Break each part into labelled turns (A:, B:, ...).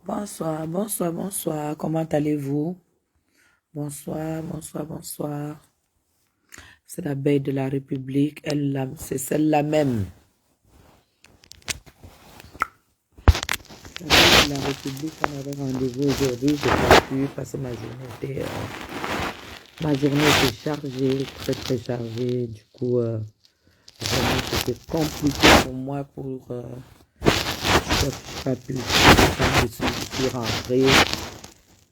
A: Bonsoir, bonsoir, bonsoir. Comment allez-vous? Bonsoir, bonsoir, bonsoir. C'est la belle de la République. C'est celle-là même. La belle de la République, on avait rendez-vous aujourd'hui. Je n'ai pas pu passer ma journée était chargée, très très chargée. Du coup, vraiment, c'était compliqué pour moi je n'ai pas pu. Je suis rentrée.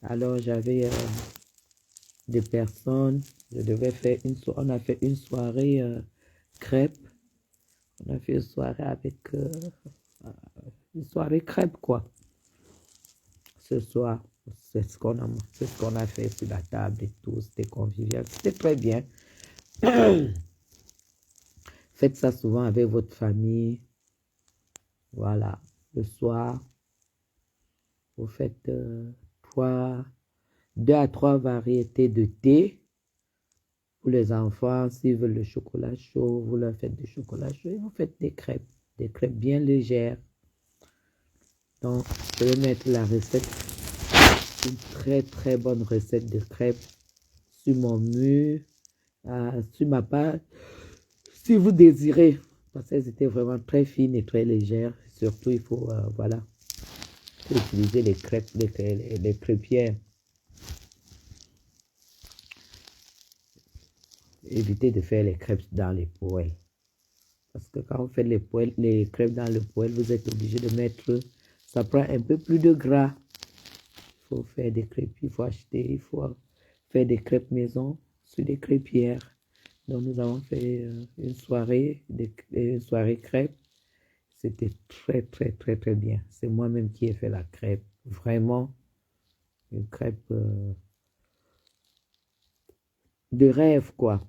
A: Alors, j'avais des personnes. Je devais faire on a fait une soirée crêpes. On a fait une soirée avec une soirée crêpes quoi. Ce soir, c'est ce qu'on a fait sur la table et tout. C'était convivial. C'était très bien. Faites ça souvent avec votre famille. Voilà. Le soir, vous faites 2 à 3 variétés de thé. Pour les enfants, s'ils veulent le chocolat chaud, vous leur faites du chocolat chaud et vous faites des crêpes bien légères. Donc, je vais mettre la recette, une très très bonne recette de crêpes sur mon mur, sur ma page, si vous désirez, parce qu'elles étaient vraiment très fines et très légères. Surtout, il faut, voilà, utiliser les crêpes, les crêpières. Évitez de faire les crêpes dans les poêles. Parce que quand vous faites les crêpes dans le poêle, vous êtes obligé de mettre, ça prend un peu plus de gras. Il faut faire des crêpes, il faut faire des crêpes maison sur des crêpières. Donc nous avons fait une soirée crêpes. C'était très très très très bien. C'est moi-même qui ai fait la crêpe. Vraiment une crêpe de rêve quoi.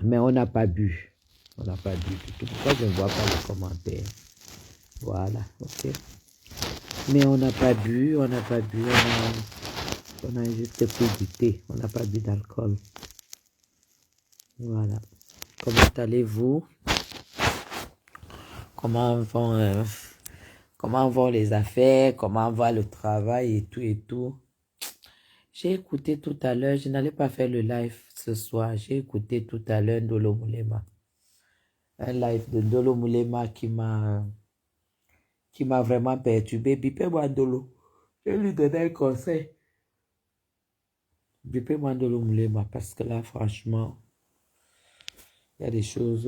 A: Mais on n'a pas bu. On n'a pas bu du tout. Pourquoi je ne vois pas les commentaires? Voilà, ok. Mais on n'a pas bu, on a juste pris du thé, on n'a pas bu d'alcool. Voilà. Comment allez-vous? Comment vont les affaires? Comment va le travail et tout et tout? J'ai écouté tout à l'heure, je n'allais pas faire le live ce soir. J'ai écouté tout à l'heure Ndolo Moulema. Un live de Ndolo Moulema qui m'a vraiment perturbé. Bipez-moi Ndolo. Je lui donnais un conseil. Bipez-moi Ndolo Moulema parce que là, franchement, il y a des choses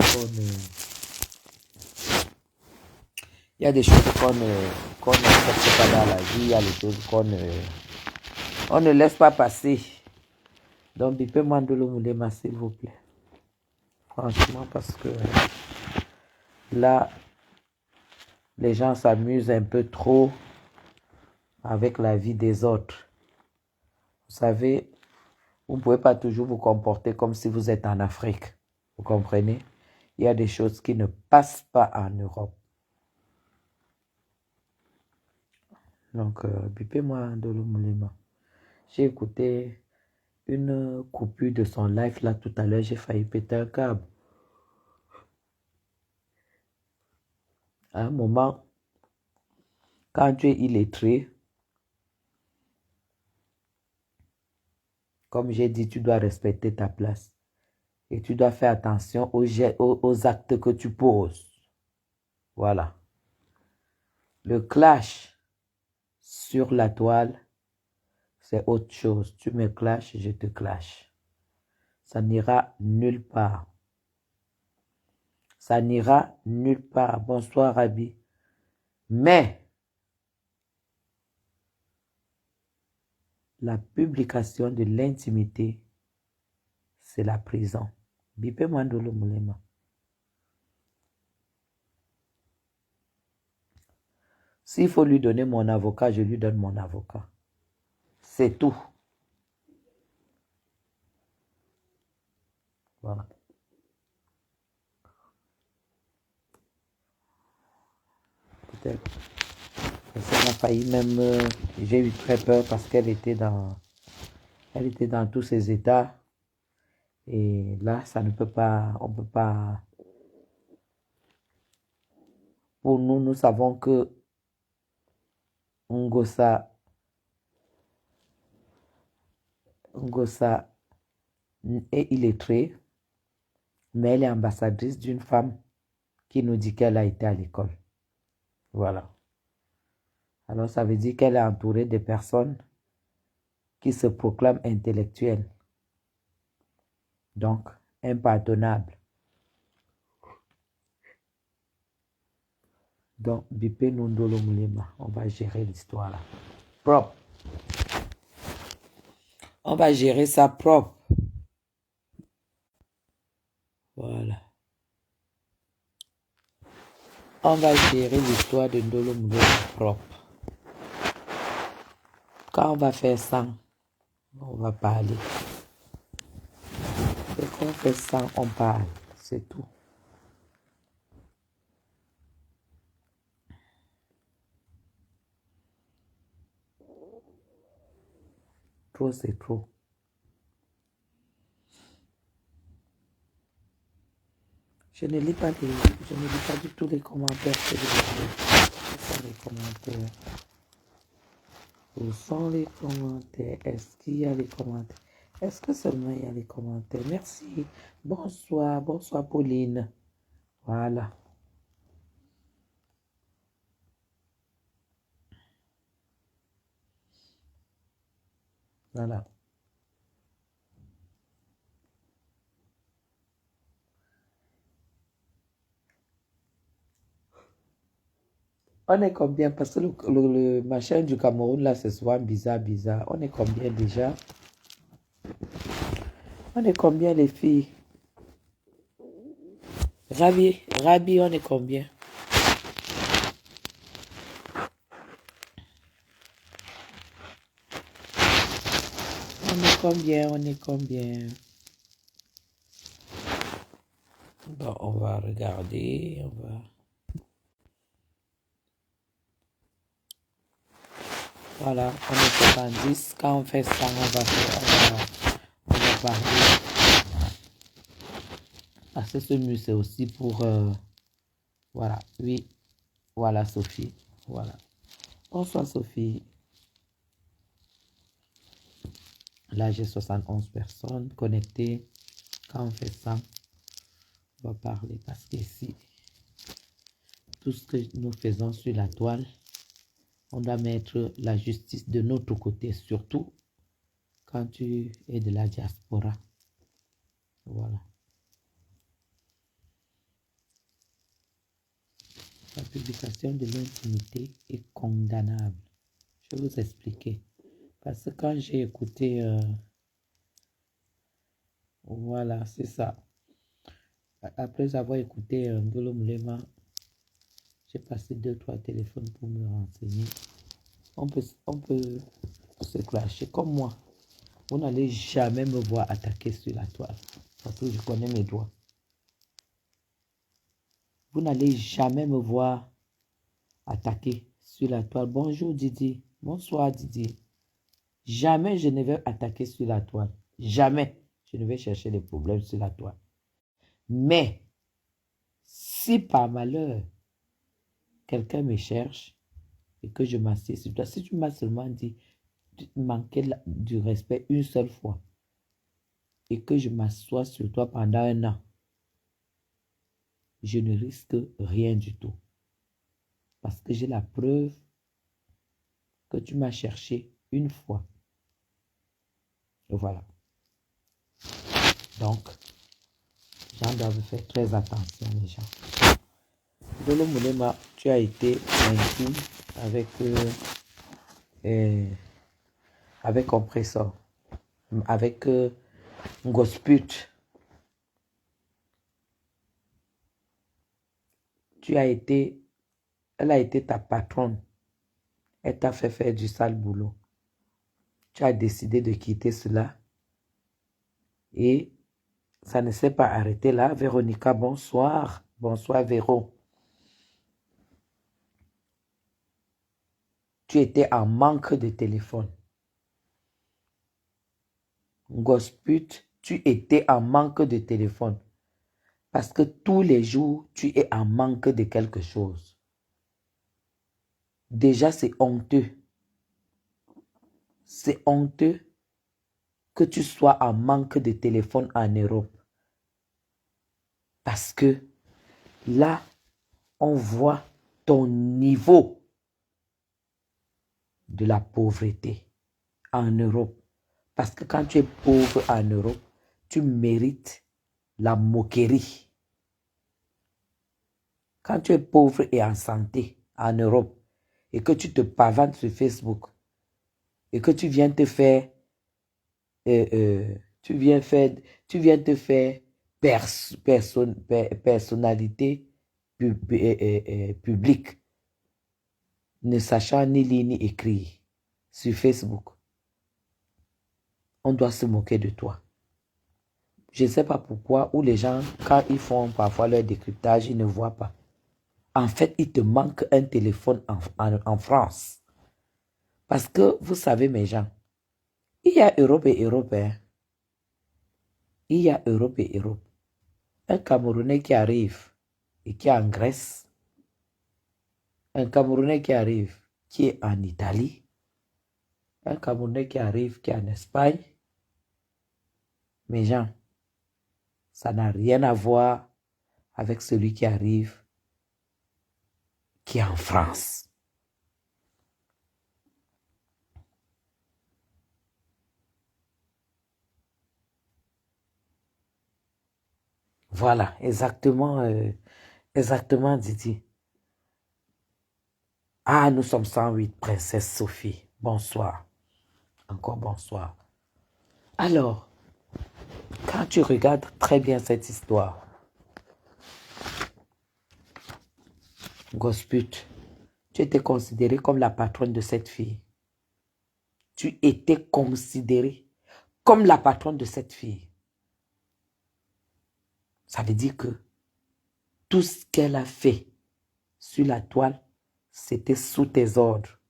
A: il y a des choses qu'on n'accepte pas dans la vie. Il y a des choses on ne laisse pas passer. Donc, bipez-moi Ndolo Moulema, s'il vous plaît. Franchement, parce que là, les gens s'amusent un peu trop avec la vie des autres. Vous savez, vous ne pouvez pas toujours vous comporter comme si vous êtes en Afrique. Vous comprenez? Il y a des choses qui ne passent pas en Europe. Donc, bipez-moi Ndolo Moulema. J'ai écouté une coupure de son live là tout à l'heure. J'ai failli péter un câble. À un moment, quand tu es illettré, comme j'ai dit, tu dois respecter ta place. Et tu dois faire attention aux actes que tu poses. Voilà. Le clash sur la toile, c'est autre chose. Tu me clashes, je te clash. Ça n'ira nulle part. Ça n'ira nulle part. Bonsoir, Rabi. Mais la publication de l'intimité, c'est la prison. Bipe Mandolo Moulema. S'il faut lui donner mon avocat, je lui donne mon avocat. C'est tout. Voilà. Peut-être. Ça m'a failli même... j'ai eu très peur parce qu'elle était dans tous ses états. Et là, ça ne peut pas... On ne peut pas... Pour nous, nous savons que Ngosa est illettrée, mais elle est ambassadrice d'une femme qui nous dit qu'elle a été à l'école. Voilà. Alors, ça veut dire qu'elle est entourée de personnes qui se proclament intellectuelles. Donc, impardonnable. Donc, Bipé Nundolo Moulema, on va gérer l'histoire là. Propre. On va gérer ça propre. Voilà. On va gérer l'histoire de Ndolo Moulema propre. Quand on va faire ça, on va parler. Et quand on fait ça, on parle. C'est tout. Trop, c'est trop. Je ne lis pas du tout les commentaires. Les commentaires. Où sont les commentaires? Est-ce qu'il y a les commentaires? Est-ce que seulement il y a les commentaires? Merci. Bonsoir. Bonsoir, Pauline. Voilà. Voilà. On est combien? Parce que le machin du Cameroun, là, c'est souvent bizarre. On est combien déjà? On est combien, les filles? Rabi, on est combien? On est combien? Bon, on va regarder, Voilà, on est 70. Quand on fait ça, on va parler. Parce que ce mur, c'est aussi pour... voilà, oui. Voilà, Sophie. Voilà. Bonsoir, Sophie. Là, j'ai 71 personnes connectées. Quand on fait ça, on va parler. Parce qu'ici, tout ce que nous faisons sur la toile, on doit mettre la justice de notre côté, surtout quand tu es de la diaspora. Voilà. La publication de l'intimité est condamnable. Je vais vous expliquer. Parce que quand j'ai écouté... voilà, c'est ça. Après avoir écouté Ndolo Moulema, j'ai passé 2-3 téléphones pour me renseigner. On peut se clasher comme moi. Vous n'allez jamais me voir attaquer sur la toile. Parce que je connais mes droits. Vous n'allez jamais me voir attaquer sur la toile. Bonjour Didi. Bonsoir Didi. Jamais je ne vais attaquer sur la toile. Jamais je ne vais chercher les problèmes sur la toile. Mais, si par malheur, quelqu'un me cherche et que je m'assieds sur toi, si tu m'as seulement dit manquer du respect une seule fois et que je m'assois sur toi pendant 1 an, je ne risque rien du tout. Parce que j'ai la preuve que tu m'as cherché une fois. Et voilà. Donc, Les gens doivent faire très attention, les gens. Dolo Moulema, tu as été intime avec, avec Compressor, avec Ngosput. Elle a été ta patronne. Elle t'a fait faire du sale boulot. Tu as décidé de quitter cela. Et ça ne s'est pas arrêté là. Véronica, bonsoir. Bonsoir, Véro. Tu étais en manque de téléphone. Ngosput, tu étais en manque de téléphone. Parce que tous les jours, tu es en manque de quelque chose. Déjà, c'est honteux. C'est honteux que tu sois en manque de téléphone en Europe. Parce que là, on voit ton niveau de la pauvreté en Europe. Parce que quand tu es pauvre en Europe, tu mérites la moquerie. Quand tu es pauvre et en santé en Europe et que tu te pavanes sur Facebook et que tu viens te faire personnalité publique, ne sachant ni lire ni écrire sur Facebook. On doit se moquer de toi. Je ne sais pas pourquoi, ou les gens, quand ils font parfois leur décryptage, ils ne voient pas. En fait, il te manque un téléphone en France. Parce que, vous savez, mes gens, il y a Europe et Europe. Hein. Il y a Europe et Europe. Un Camerounais qui arrive et qui est en Grèce. Un Camerounais qui arrive, qui est en Italie. Un Camerounais qui arrive, qui est en Espagne. Mes gens, ça n'a rien à voir avec celui qui arrive, qui est en France. Voilà, exactement, exactement, Didi. Ah, nous sommes 108, Princesse Sophie. Bonsoir. Encore bonsoir. Alors, quand tu regardes très bien cette histoire, Gosput, tu étais considérée comme la patronne de cette fille. Tu étais considérée comme la patronne de cette fille. Ça veut dire que tout ce qu'elle a fait sur la toile, c'était sous tes ordres.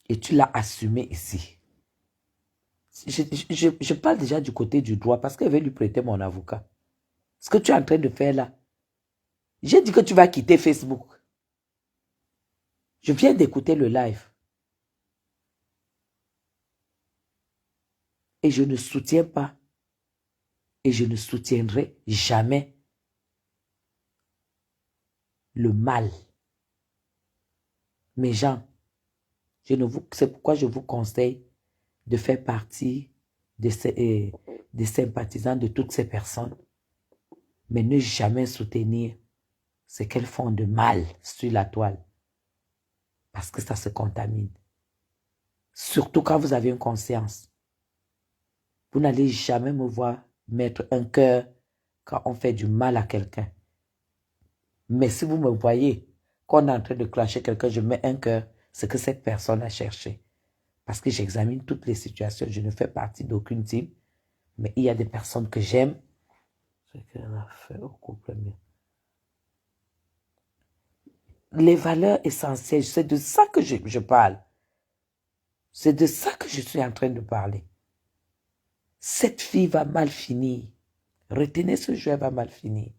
A: Et tu l'as assumé ici. Je parle déjà du côté du droit parce qu'elle veut lui prêter mon avocat. Ce que tu es en train de faire là, j'ai dit que tu vas quitter Facebook. Je viens d'écouter le live. Et je ne soutiens pas. Et je ne soutiendrai jamais le mal. Mes gens, c'est pourquoi je vous conseille de faire partie des sympathisants de toutes ces personnes. Mais ne jamais soutenir ce qu'elles font de mal sur la toile. Parce que ça se contamine. Surtout quand vous avez une conscience. Vous n'allez jamais me voir mettre un cœur quand on fait du mal à quelqu'un. Mais si vous me voyez qu'on est en train de clasher quelqu'un, je mets un cœur, c'est que cette personne a cherché. Parce que j'examine toutes les situations. Je ne fais partie d'aucune team. Mais il y a des personnes que j'aime. Ce qu'elle a fait au couple mien. Les valeurs essentielles, c'est de ça que je parle. C'est de ça que je suis en train de parler. Cette fille va mal finir. Retenez ce jeu, elle va mal finir.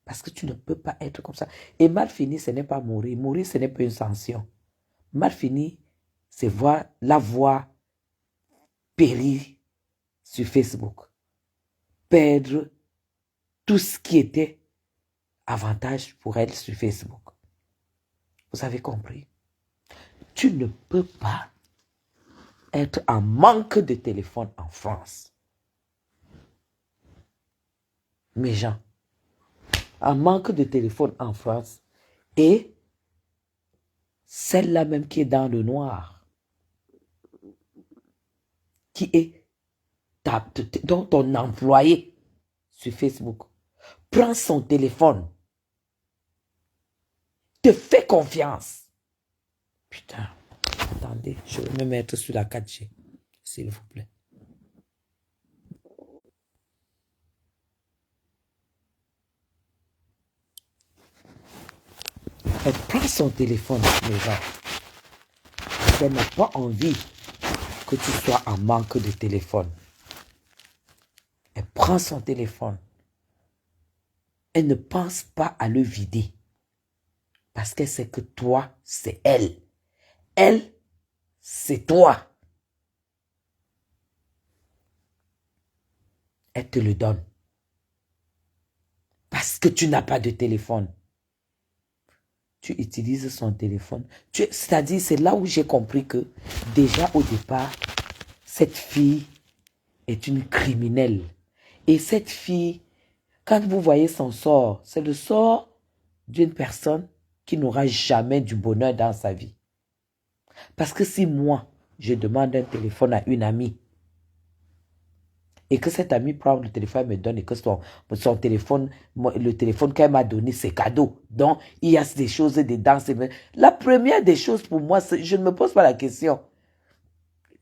A: Parce que tu ne peux pas être comme ça. Et mal finir, ce n'est pas mourir. Mourir, ce n'est pas une sanction. Mal finir, c'est voir la voix périr sur Facebook. Perdre tout ce qui était avantage pour elle sur Facebook. Vous avez compris? Tu ne peux pas être en manque de téléphone en France. mes gens. Un manque de téléphone en France. Et celle-là même qui est dans le noir, qui est donc ton employé sur Facebook, prend son téléphone, te fait confiance. Putain, attendez, je vais me mettre sur la 4G, s'il vous plaît. Elle prend son téléphone, mes gens. Elle n'a pas envie que tu sois en manque de téléphone. Elle prend son téléphone. Elle ne pense pas à le vider. Parce qu'elle sait que toi, c'est elle. Elle, c'est toi. Elle te le donne. Parce que tu n'as pas de téléphone. Tu utilises son téléphone. C'est-à-dire, c'est là où j'ai compris que déjà au départ, cette fille est une criminelle. Et cette fille, quand vous voyez son sort, c'est le sort d'une personne qui n'aura jamais du bonheur dans sa vie. Parce que si moi, je demande un téléphone à une amie, et que cette amie prend le téléphone, me donne, et que son téléphone, le téléphone qu'elle m'a donné, c'est cadeau. Donc, il y a des choses dedans. La première des choses pour moi, je ne me pose pas la question.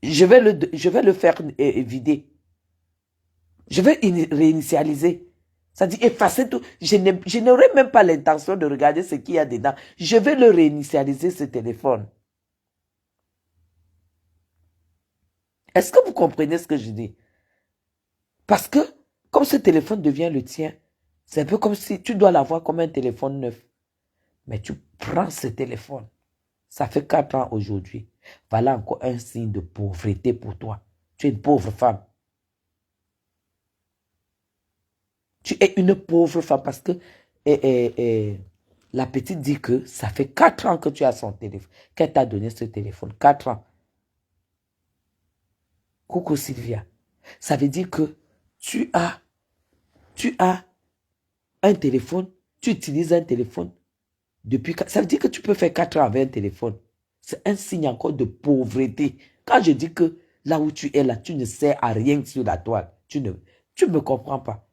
A: Je vais le faire vider. Je vais réinitialiser. C'est-à-dire effacer tout. Je n'aurai même pas l'intention de regarder ce qu'il y a dedans. Je vais le réinitialiser, ce téléphone. Est-ce que vous comprenez ce que je dis? Parce que, comme ce téléphone devient le tien, c'est un peu comme si tu dois l'avoir comme un téléphone neuf. Mais tu prends ce téléphone. Ça fait 4 ans aujourd'hui. Voilà encore un signe de pauvreté pour toi. Tu es une pauvre femme. Tu es une pauvre femme parce que la petite dit que ça fait 4 ans que tu as son téléphone, qu'elle t'a donné ce téléphone. 4 ans. Coucou Sylvia. Ça veut dire que tu as un téléphone, tu utilises un téléphone depuis... Ça veut dire que tu peux faire 4 ans avec un téléphone. C'est un signe encore de pauvreté. Quand je dis que là où tu es là, tu ne sers à rien sur la toile. Tu ne me comprends pas.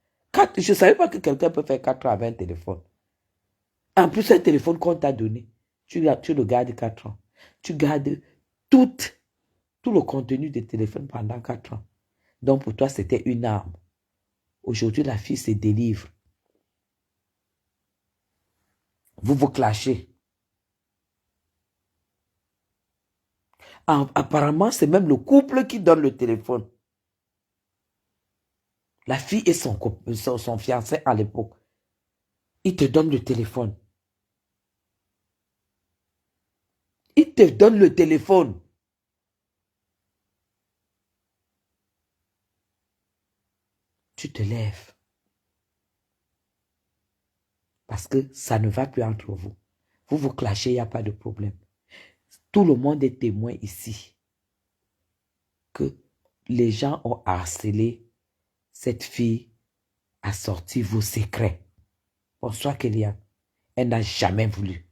A: Je ne savais pas que quelqu'un peut faire 4 ans avec un téléphone. En plus, un téléphone qu'on t'a donné, tu le gardes 4 ans. Tu gardes tout le contenu du téléphone pendant 4 ans. Donc pour toi, c'était une arme. Aujourd'hui, la fille se délivre. Vous vous clashez. Apparemment, c'est même le couple qui donne le téléphone. La fille et son fiancé à l'époque. Il te donne le téléphone. Il te donne le téléphone. Tu te lèves. Parce que ça ne va plus entre vous. Vous vous clashez, il n'y a pas de problème. Tout le monde est témoin ici que les gens ont harcelé cette fille à sortir vos secrets. Bonsoir Kélian. Elle n'a jamais voulu.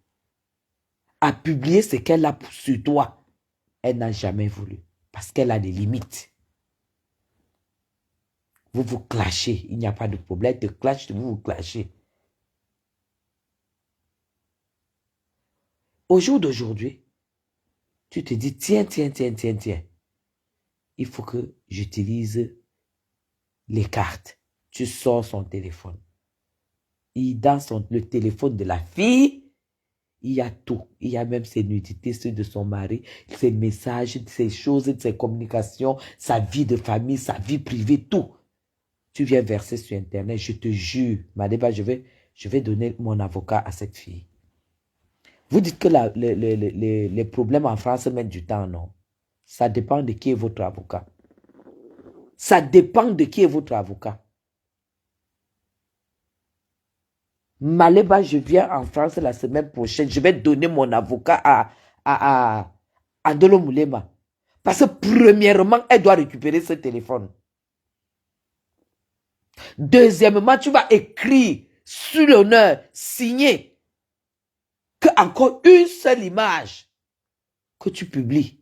A: À publier ce qu'elle a sur toi. Elle n'a jamais voulu. Parce qu'elle a des limites. Vous vous clashez. Il n'y a pas de problème. Elle te clash, vous vous clashez. Au jour d'aujourd'hui, tu te dis, tiens. Il faut que j'utilise les cartes. Tu sors son téléphone. Et dans le téléphone de la fille, il y a tout. Il y a même ses nudités, ceux de son mari, ses messages, ses choses, ses communications, sa vie de famille, sa vie privée, tout. Tu viens verser sur Internet, je te jure, Madeba, je vais donner mon avocat à cette fille. Vous dites que les problèmes en France mettent du temps, non? Ça dépend de qui est votre avocat. Ça dépend de qui est votre avocat. Maleba, je viens en France la semaine prochaine. Je vais donner mon avocat à Dolo Moulema. Parce que premièrement, elle doit récupérer ce téléphone. Deuxièmement, tu vas écrire sur l'honneur, signer, que encore une seule image que tu publies.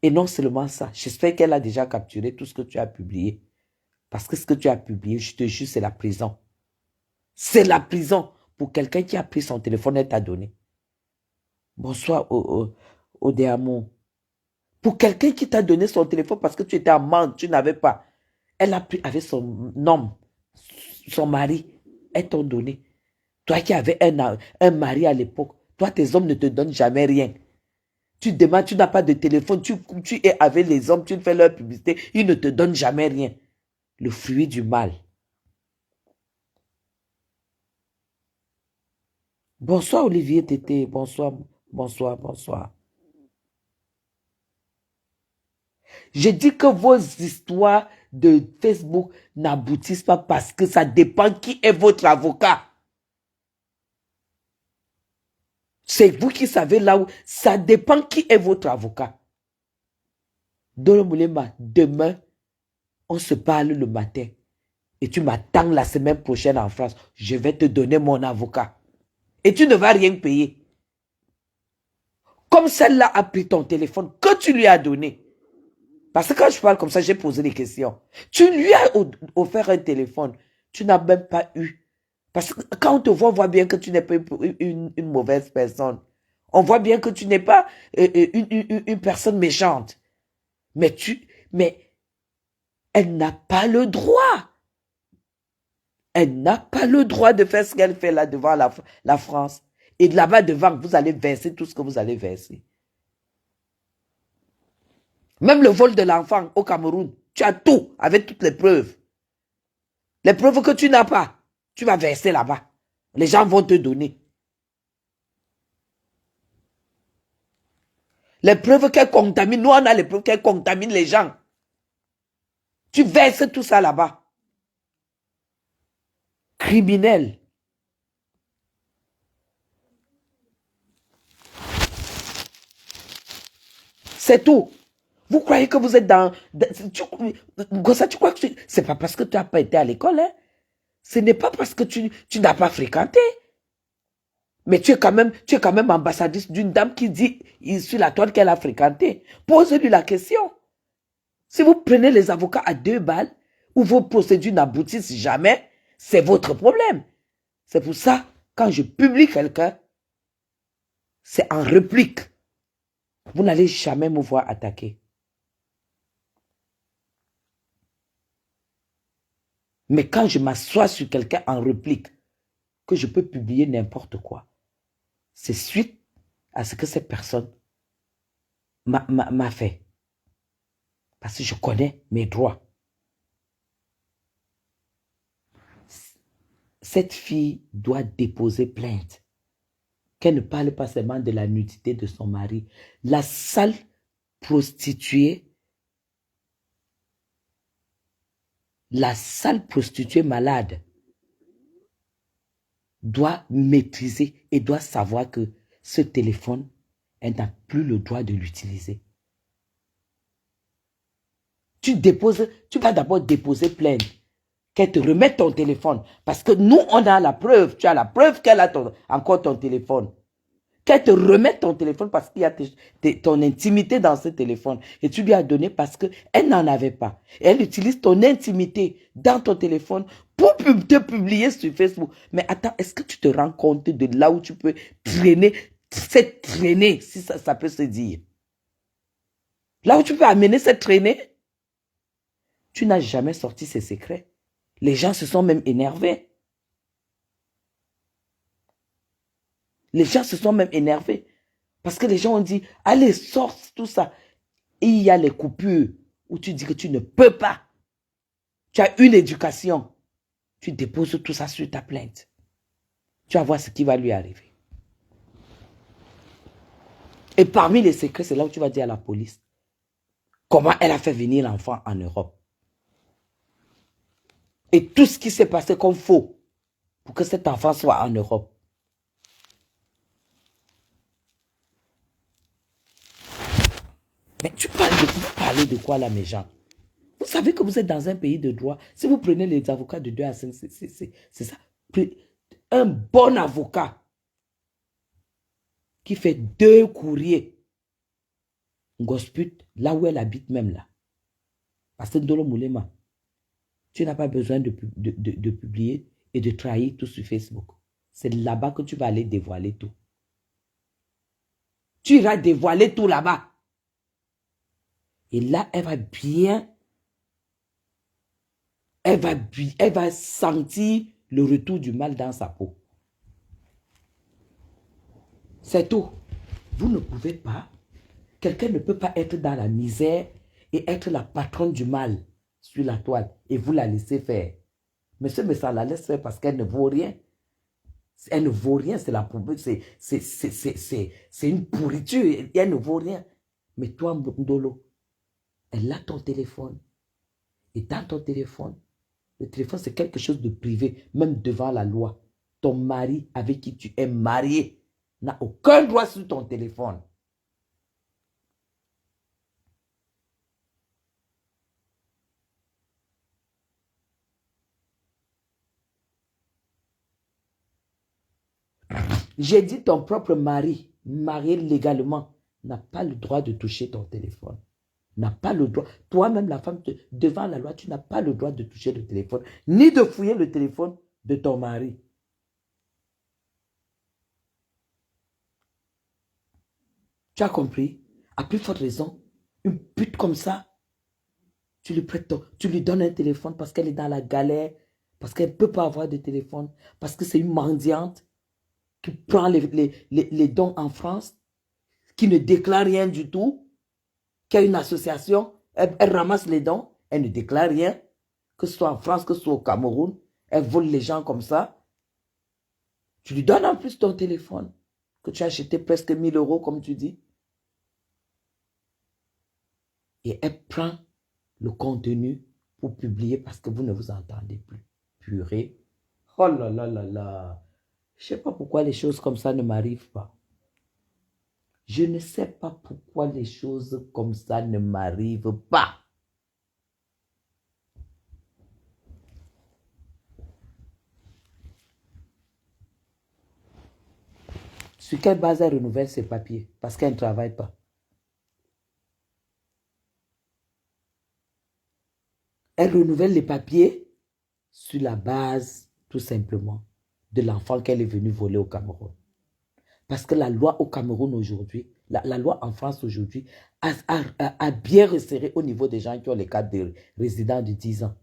A: Et non seulement ça, j'espère qu'elle a déjà capturé tout ce que tu as publié. Parce que ce que tu as publié, je te jure, c'est la prison. C'est la prison pour quelqu'un qui a pris son téléphone et t'a donné. Bonsoir au déamon. Pour quelqu'un qui t'a donné son téléphone parce que tu étais en manque, tu n'avais pas. Elle a pris avec son homme, son mari, elles t'ont donné. Toi qui avais un mari à l'époque, toi, tes hommes ne te donnent jamais rien. Tu demandes, tu n'as pas de téléphone, tu es avec les hommes, tu fais leur publicité, ils ne te donnent jamais rien. Le fruit du mal. Bonsoir Olivier Tété, bonsoir, bonsoir, bonsoir. Je dis que vos histoires de Facebook n'aboutissent pas parce que ça dépend qui est votre avocat. C'est vous qui savez là où ça dépend qui est votre avocat. Dolo Moulema, demain, on se parle le matin et tu m'attends la semaine prochaine en France. Je vais te donner mon avocat. Et tu ne vas rien payer. Comme celle-là a pris ton téléphone que tu lui as donné. Parce que quand je parle comme ça, j'ai posé des questions. Tu lui as offert un téléphone. Tu n'as même pas eu. Parce que quand on te voit, on voit bien que tu n'es pas une mauvaise personne. On voit bien que tu n'es pas une personne méchante. Mais elle n'a pas le droit. Elle n'a pas le droit de faire ce qu'elle fait là devant la France. Et là-bas devant, vous allez verser tout ce que vous allez verser. Même le vol de l'enfant au Cameroun, tu as tout avec toutes les preuves. Les preuves que tu n'as pas, tu vas verser là-bas. Les gens vont te donner. Les preuves qu'elle contamine, nous on a les preuves qu'elle contamine les gens. Tu verses tout ça là-bas. Criminel. C'est tout. Vous croyez que vous êtes dans... Tu crois que c'est pas parce que tu n'as pas été à l'école, hein? Ce n'est pas parce que tu n'as pas fréquenté. Mais tu es quand même ambassadrice d'une dame qui dit sur la toile qu'elle a fréquenté. Posez-lui la question. Si vous prenez les avocats à 2 balles, ou vos procédures n'aboutissent jamais, c'est votre problème. C'est pour ça, quand je publie quelqu'un, c'est en réplique. Vous n'allez jamais me voir attaquer. Mais quand je m'assois sur quelqu'un en réplique, que je peux publier n'importe quoi, c'est suite à ce que cette personne m'a fait. Parce que je connais mes droits. Cette fille doit déposer plainte. Qu'elle ne parle pas seulement de la nudité de son mari. La sale prostituée malade doit maîtriser et doit savoir que ce téléphone, elle n'a plus le droit de l'utiliser. Tu vas d'abord déposer plainte, qu'elle te remette ton téléphone. Parce que nous, on a la preuve. Tu as la preuve qu'elle a encore ton téléphone. Qu'elle te remette ton téléphone parce qu'il y a ton intimité dans ce téléphone. Et tu lui as donné parce qu'elle n'en avait pas. Et elle utilise ton intimité dans ton téléphone pour te publier sur Facebook. Mais attends, est-ce que tu te rends compte de là où tu peux traîner, cette traînée, si ça peut se dire? Là où tu peux amener cette traînée, tu n'as jamais sorti ces secrets. Les gens se sont même énervés. Les gens se sont même énervés. Parce que les gens ont dit, allez, sors tout ça. Et il y a les coupures où tu dis que tu ne peux pas. Tu as une éducation. Tu déposes tout ça sur ta plainte. Tu vas voir ce qui va lui arriver. Et parmi les secrets, c'est là où tu vas dire à la police comment elle a fait venir l'enfant en Europe. Et tout ce qui s'est passé comme faux pour que cet enfant soit en Europe. Mais vous parlez de quoi là, mes gens? Vous savez que vous êtes dans un pays de droit. Si vous prenez les avocats de 2 à 5, c'est ça. Un bon avocat qui fait 2 courriers, Ngosput, là où elle habite même là. Parce que Ndolo Moulema, tu n'as pas besoin de publier et de trahir tout sur Facebook. C'est là-bas que tu vas aller dévoiler tout. Tu iras dévoiler tout là-bas. Et là, elle va sentir le retour du mal dans sa peau. C'est tout. Vous ne pouvez pas, quelqu'un ne peut pas être dans la misère et être la patronne du mal sur la toile et vous la laissez faire. Monsieur Messa la laisse faire parce qu'elle ne vaut rien. Elle ne vaut rien, c'est une pourriture et elle ne vaut rien. Mais toi, Ndolo, elle a ton téléphone. Et dans ton téléphone, le téléphone c'est quelque chose de privé, même devant la loi. Ton mari avec qui tu es marié n'a aucun droit sur ton téléphone. J'ai dit ton propre mari, marié légalement, n'a pas le droit de toucher ton téléphone. N'a pas le droit. Toi-même, la femme, devant la loi, tu n'as pas le droit de toucher le téléphone, ni de fouiller le téléphone de ton mari. Tu as compris? À plus forte raison, une pute comme ça, tu lui donnes un téléphone parce qu'elle est dans la galère, parce qu'elle ne peut pas avoir de téléphone, parce que c'est une mendiante qui prend les dons en France, qui ne déclare rien du tout, qui a une association, elle ramasse les dons, elle ne déclare rien, que ce soit en France, que ce soit au Cameroun, elle vole les gens comme ça. Tu lui donnes en plus ton téléphone, que tu as acheté presque 1000 € comme tu dis. Et elle prend le contenu pour publier parce que vous ne vous entendez plus. Purée. Oh là là là là. Je ne sais pas pourquoi les choses comme ça ne m'arrivent pas. Je ne sais pas pourquoi les choses comme ça ne m'arrivent pas. Sur quelle base elle renouvelle ses papiers? Parce qu'elle ne travaille pas. Elle renouvelle les papiers sur la base, tout simplement, de l'enfant qu'elle est venue voler au Cameroun. Parce que la loi au Cameroun aujourd'hui, la loi en France aujourd'hui, a bien resserré au niveau des gens qui ont les cartes de résidents de 10 ans.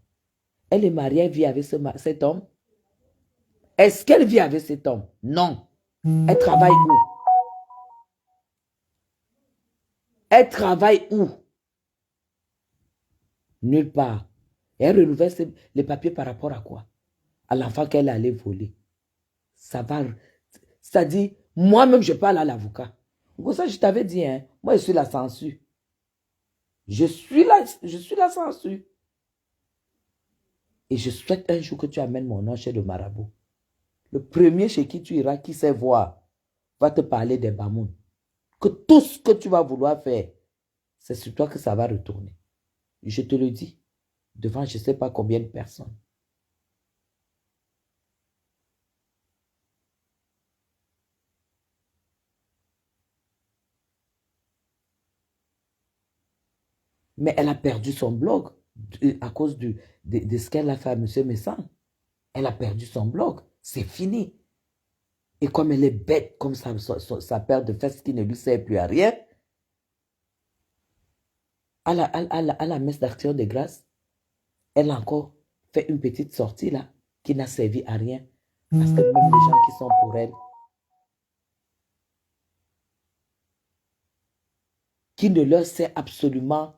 A: Elle est mariée, elle vit avec cet homme. Est-ce qu'elle vit avec cet homme? Non. Elle travaille où? Elle travaille où? Nulle part. Et elle renouvelle les papiers par rapport à quoi? À l'enfant qu'elle allait voler. Ça va. C'est-à-dire, moi-même, je parle à l'avocat. Pour ça, je t'avais dit, hein, moi, je suis la censure. Je suis la censure. Et je souhaite un jour que tu amènes mon nom chez le marabout. Le premier chez qui tu iras, qui sait voir, va te parler des Bamoun. Que tout ce que tu vas vouloir faire, c'est sur toi que ça va retourner. Je te le dis, devant je ne sais pas combien de personnes. Mais elle a perdu son blog à cause de ce qu'elle a fait à M. Messan. Elle a perdu son blog. C'est fini. Et comme elle est bête, comme sa paire de fesses qui ne lui sert plus à rien, à la messe d'action de grâce, elle a encore fait une petite sortie là, qui n'a servi à rien. Parce que même les gens qui sont pour elle, qui ne leur sert absolument,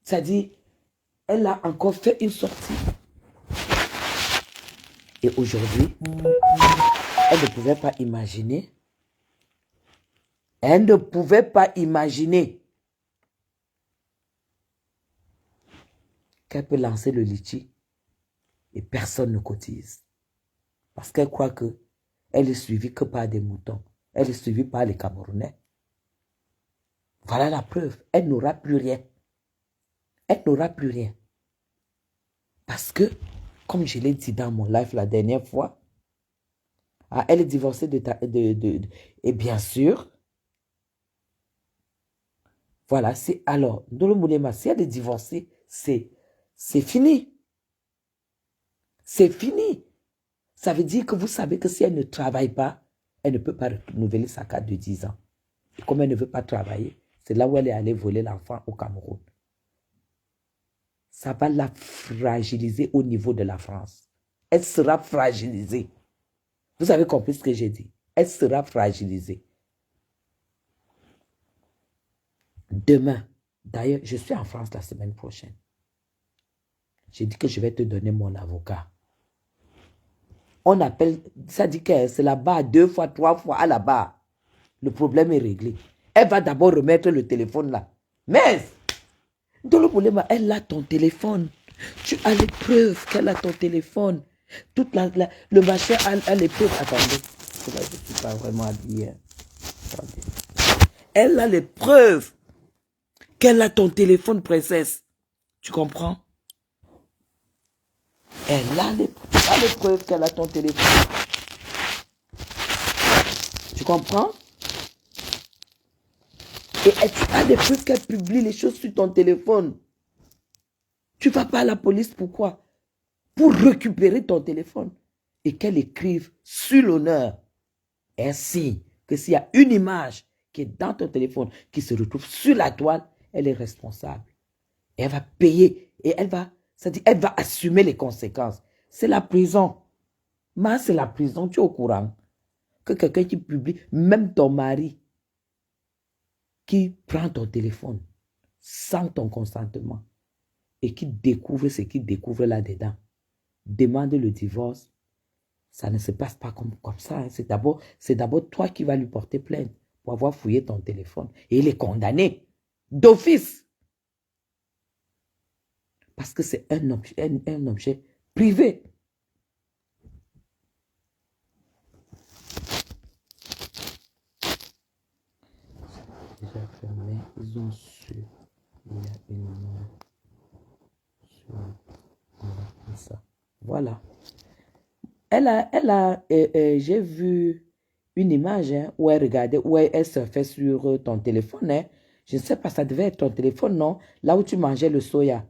A: c'est-à-dire, elle a encore fait une sortie. Et aujourd'hui, elle ne pouvait pas imaginer. Elle ne pouvait pas imaginer qu'elle peut lancer le litchi et personne ne cotise. Parce qu'elle croit qu'elle est suivie que par des moutons. Elle est suivie par les Camerounais. Voilà la preuve. Elle n'aura plus rien. Elle n'aura plus rien. Parce que, comme je l'ai dit dans mon live la dernière fois, elle est divorcée et bien sûr, voilà, c'est alors, Ndolo Moulema, si elle est divorcée, c'est fini. C'est fini. Ça veut dire que vous savez que si elle ne travaille pas, elle ne peut pas renouveler sa carte de 10 ans. Et comme elle ne veut pas travailler, c'est là où elle est allée voler l'enfant au Cameroun. Ça va la fragiliser au niveau de la France. Elle sera fragilisée. Vous avez compris ce que j'ai dit? Elle sera fragilisée. Demain, d'ailleurs, je suis en France la semaine prochaine. J'ai dit que je vais te donner mon avocat. On appelle, ça dit que c'est là-bas 2 fois, 3 fois à la barre. Le problème est réglé. Elle va d'abord remettre le téléphone là. Mais, dans le problème, elle a ton téléphone. Tu as les preuves qu'elle a ton téléphone. Toute le machin a les preuves. Attendez, je ne suis pas vraiment habillée. Attendez. Elle a les preuves qu'elle a ton téléphone, princesse. Tu comprends? Elle a les preuves qu'elle a ton téléphone. Tu comprends? Et tu as des preuves qu'elle publie les choses sur ton téléphone. Tu ne vas pas à la police, pourquoi? Pour récupérer ton téléphone. Et qu'elle écrive sur l'honneur. Ainsi que s'il y a une image qui est dans ton téléphone, qui se retrouve sur la toile, elle est responsable. Et elle va payer. Et elle va assumer les conséquences. C'est la prison. Mais c'est la prison, tu es au courant. Que quelqu'un qui publie, même ton mari, qui prend ton téléphone sans ton consentement et qui découvre ce qu'il découvre là-dedans, demande le divorce, ça ne se passe pas comme ça. Hein. C'est d'abord toi qui vas lui porter plainte pour avoir fouillé ton téléphone. Et il est condamné d'office. Parce que c'est un objet privé. Déjà fermé, ils ont su. Il y a une main sur ça. Voilà. J'ai vu une image hein, où elle regardait, où elle surfait sur ton téléphone. Hein. Je ne sais pas, ça devait être ton téléphone, non? Là où tu mangeais le soya.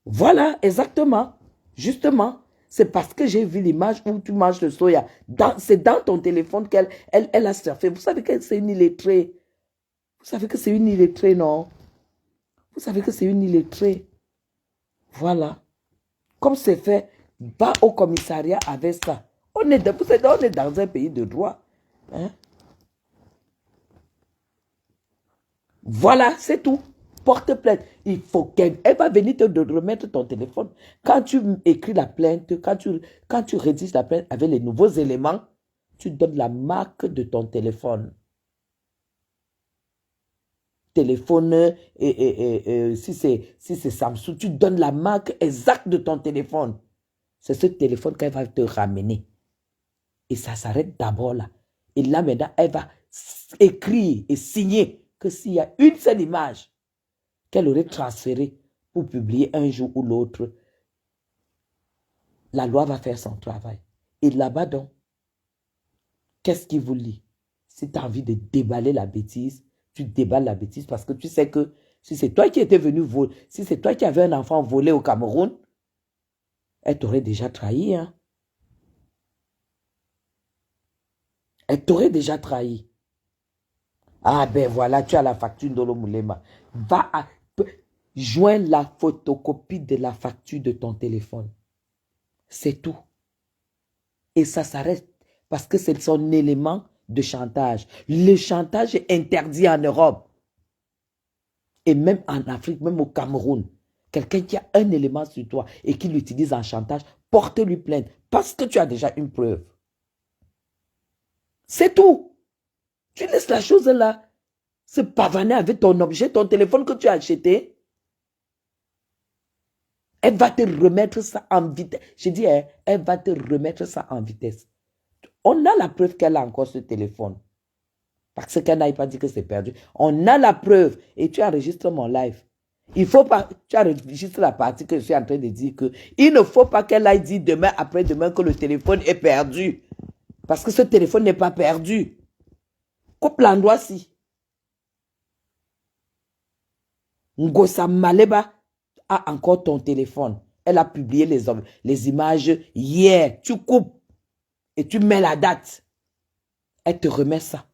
A: Voilà, exactement. Justement, c'est parce que j'ai vu l'image où tu manges le soya. C'est dans ton téléphone qu'elle a surfé. Vous savez que c'est une illettrée. Vous savez que c'est une illettrée, non? Vous savez que c'est une illettrée. Voilà. Comme c'est fait, va au commissariat avec ça. On est dans un pays de droit. Hein? Voilà, c'est tout. Porte plainte. Il faut qu'elle va venir te remettre ton téléphone. Quand tu écris la plainte, quand tu rédiges la plainte avec les nouveaux éléments, tu donnes la marque de ton téléphone. Téléphone, si c'est Samsung, tu donnes la marque exacte de ton téléphone. C'est ce téléphone qu'elle va te ramener. Et ça s'arrête d'abord là. Et là maintenant, elle va écrire et signer que s'il y a une seule image qu'elle aurait transférée pour publier un jour ou l'autre, la loi va faire son travail. Et là-bas donc, qu'est-ce qui vous lie? Si tu as envie de déballer la bêtise, tu déballes la bêtise parce que tu sais que si c'est toi qui étais venu voler, si c'est toi qui avais un enfant volé au Cameroun, elle t'aurait déjà trahi. Hein? Elle t'aurait déjà trahi. Ah ben voilà, tu as la facture Ndolo Moulema. Joins la photocopie de la facture de ton téléphone. C'est tout. Et ça s'arrête parce que c'est son élément de chantage. Le chantage est interdit en Europe. Et même en Afrique, même au Cameroun. Quelqu'un qui a un élément sur toi et qui l'utilise en chantage, porte-lui plainte parce que tu as déjà une preuve. C'est tout. Tu laisses la chose là se pavaner avec ton objet, ton téléphone que tu as acheté. Elle va te remettre ça en vitesse. Je dis, elle va te remettre ça en vitesse. On a la preuve qu'elle a encore ce téléphone. Parce qu'elle n'aille pas dit que c'est perdu. On a la preuve et tu enregistres mon live. Il faut pas, tu enregistres la partie que je suis en train de dire que il ne faut pas qu'elle aille dire demain, après-demain que le téléphone est perdu. Parce que ce téléphone n'est pas perdu. Coupe l'endroit-ci. Ngosa Maleba a encore ton téléphone. Elle a publié les images hier. Tu coupes et tu mets la date. Elle te remet ça.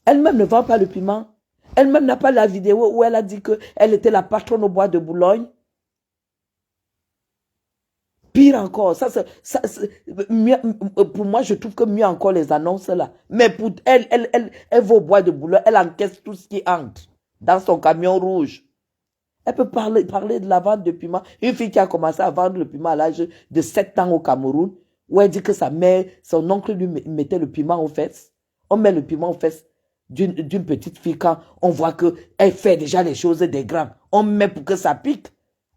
A: Elle-même ne vend pas le piment. Elle-même n'a pas la vidéo où elle a dit qu'elle était la patronne au bois de Boulogne. Pire encore, pour moi, je trouve que mieux encore les annonces là. Mais pour elle va au bois de Boulogne, elle encaisse tout ce qui entre dans son camion rouge. Elle peut parler de la vente de piment. Une fille qui a commencé à vendre le piment à l'âge de 7 ans au Cameroun, où elle dit que sa mère, son oncle lui mettait le piment aux fesses. On met le piment aux fesses d'une petite fille quand on voit qu'elle fait déjà les choses des grands. On met pour que ça pique.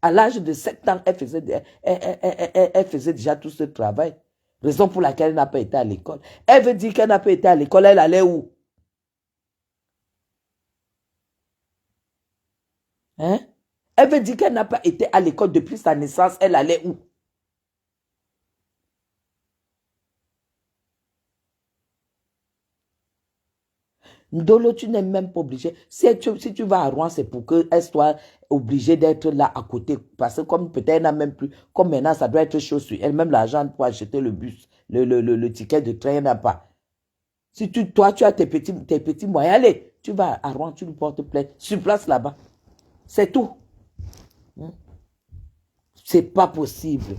A: À l'âge de 7 ans, elle faisait déjà tout ce travail. Raison pour laquelle elle n'a pas été à l'école. Elle veut dire qu'elle n'a pas été à l'école, elle allait où? Hein? Elle veut dire qu'elle n'a pas été à l'école depuis sa naissance, elle allait où? Ndolo, tu n'es même pas obligé. Si tu vas à Rouen, c'est pour qu'elle soit obligée d'être là à côté. Parce que comme peut-être elle n'a même plus, comme maintenant ça doit être chaud sur elle, même l'argent pour acheter le bus, le ticket de train, elle n'a pas. Si toi, tu as tes petits moyens, allez, tu vas à Rouen, tu lui portes plainte, sur place là-bas. C'est tout. C'est pas possible.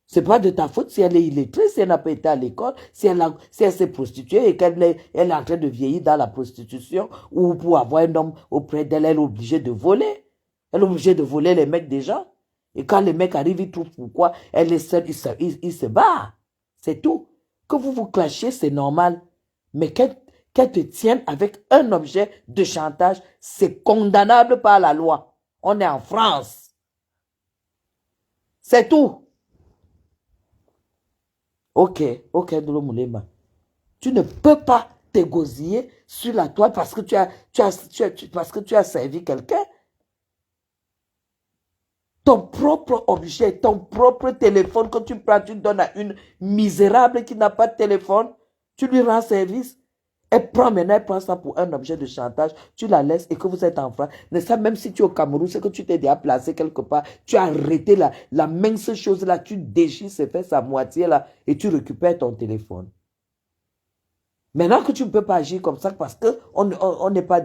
A: C'est pas de ta faute si elle est illettrée, si elle n'a pas été à l'école, si elle s'est prostituée et qu'elle est en train de vieillir dans la prostitution ou pour avoir un homme auprès d'elle, elle est obligée de voler. Elle est obligée de voler les mecs des gens. Et quand les mecs arrivent, ils trouvent pourquoi elle est seule, ils se barrent. C'est tout. Que vous vous clashiez, c'est normal. Mais qu'elle te tienne avec un objet de chantage, c'est condamnable par la loi. On est en France. C'est tout. Ok, Ndolo Moulema. Tu ne peux pas t'égosiller sur la toile parce que parce que tu as servi quelqu'un. Ton propre objet, ton propre téléphone que tu prends, tu donnes à une misérable qui n'a pas de téléphone, tu lui rends service. Elle prend ça pour un objet de chantage, tu la laisses et que vous êtes en France. Mais ça, même si tu es au Cameroun, c'est que tu t'es déjà placé quelque part, tu as arrêté la mince chose là, tu déchires ses fesses à moitié là et tu récupères ton téléphone. Maintenant que tu ne peux pas agir comme ça parce que on n'est pas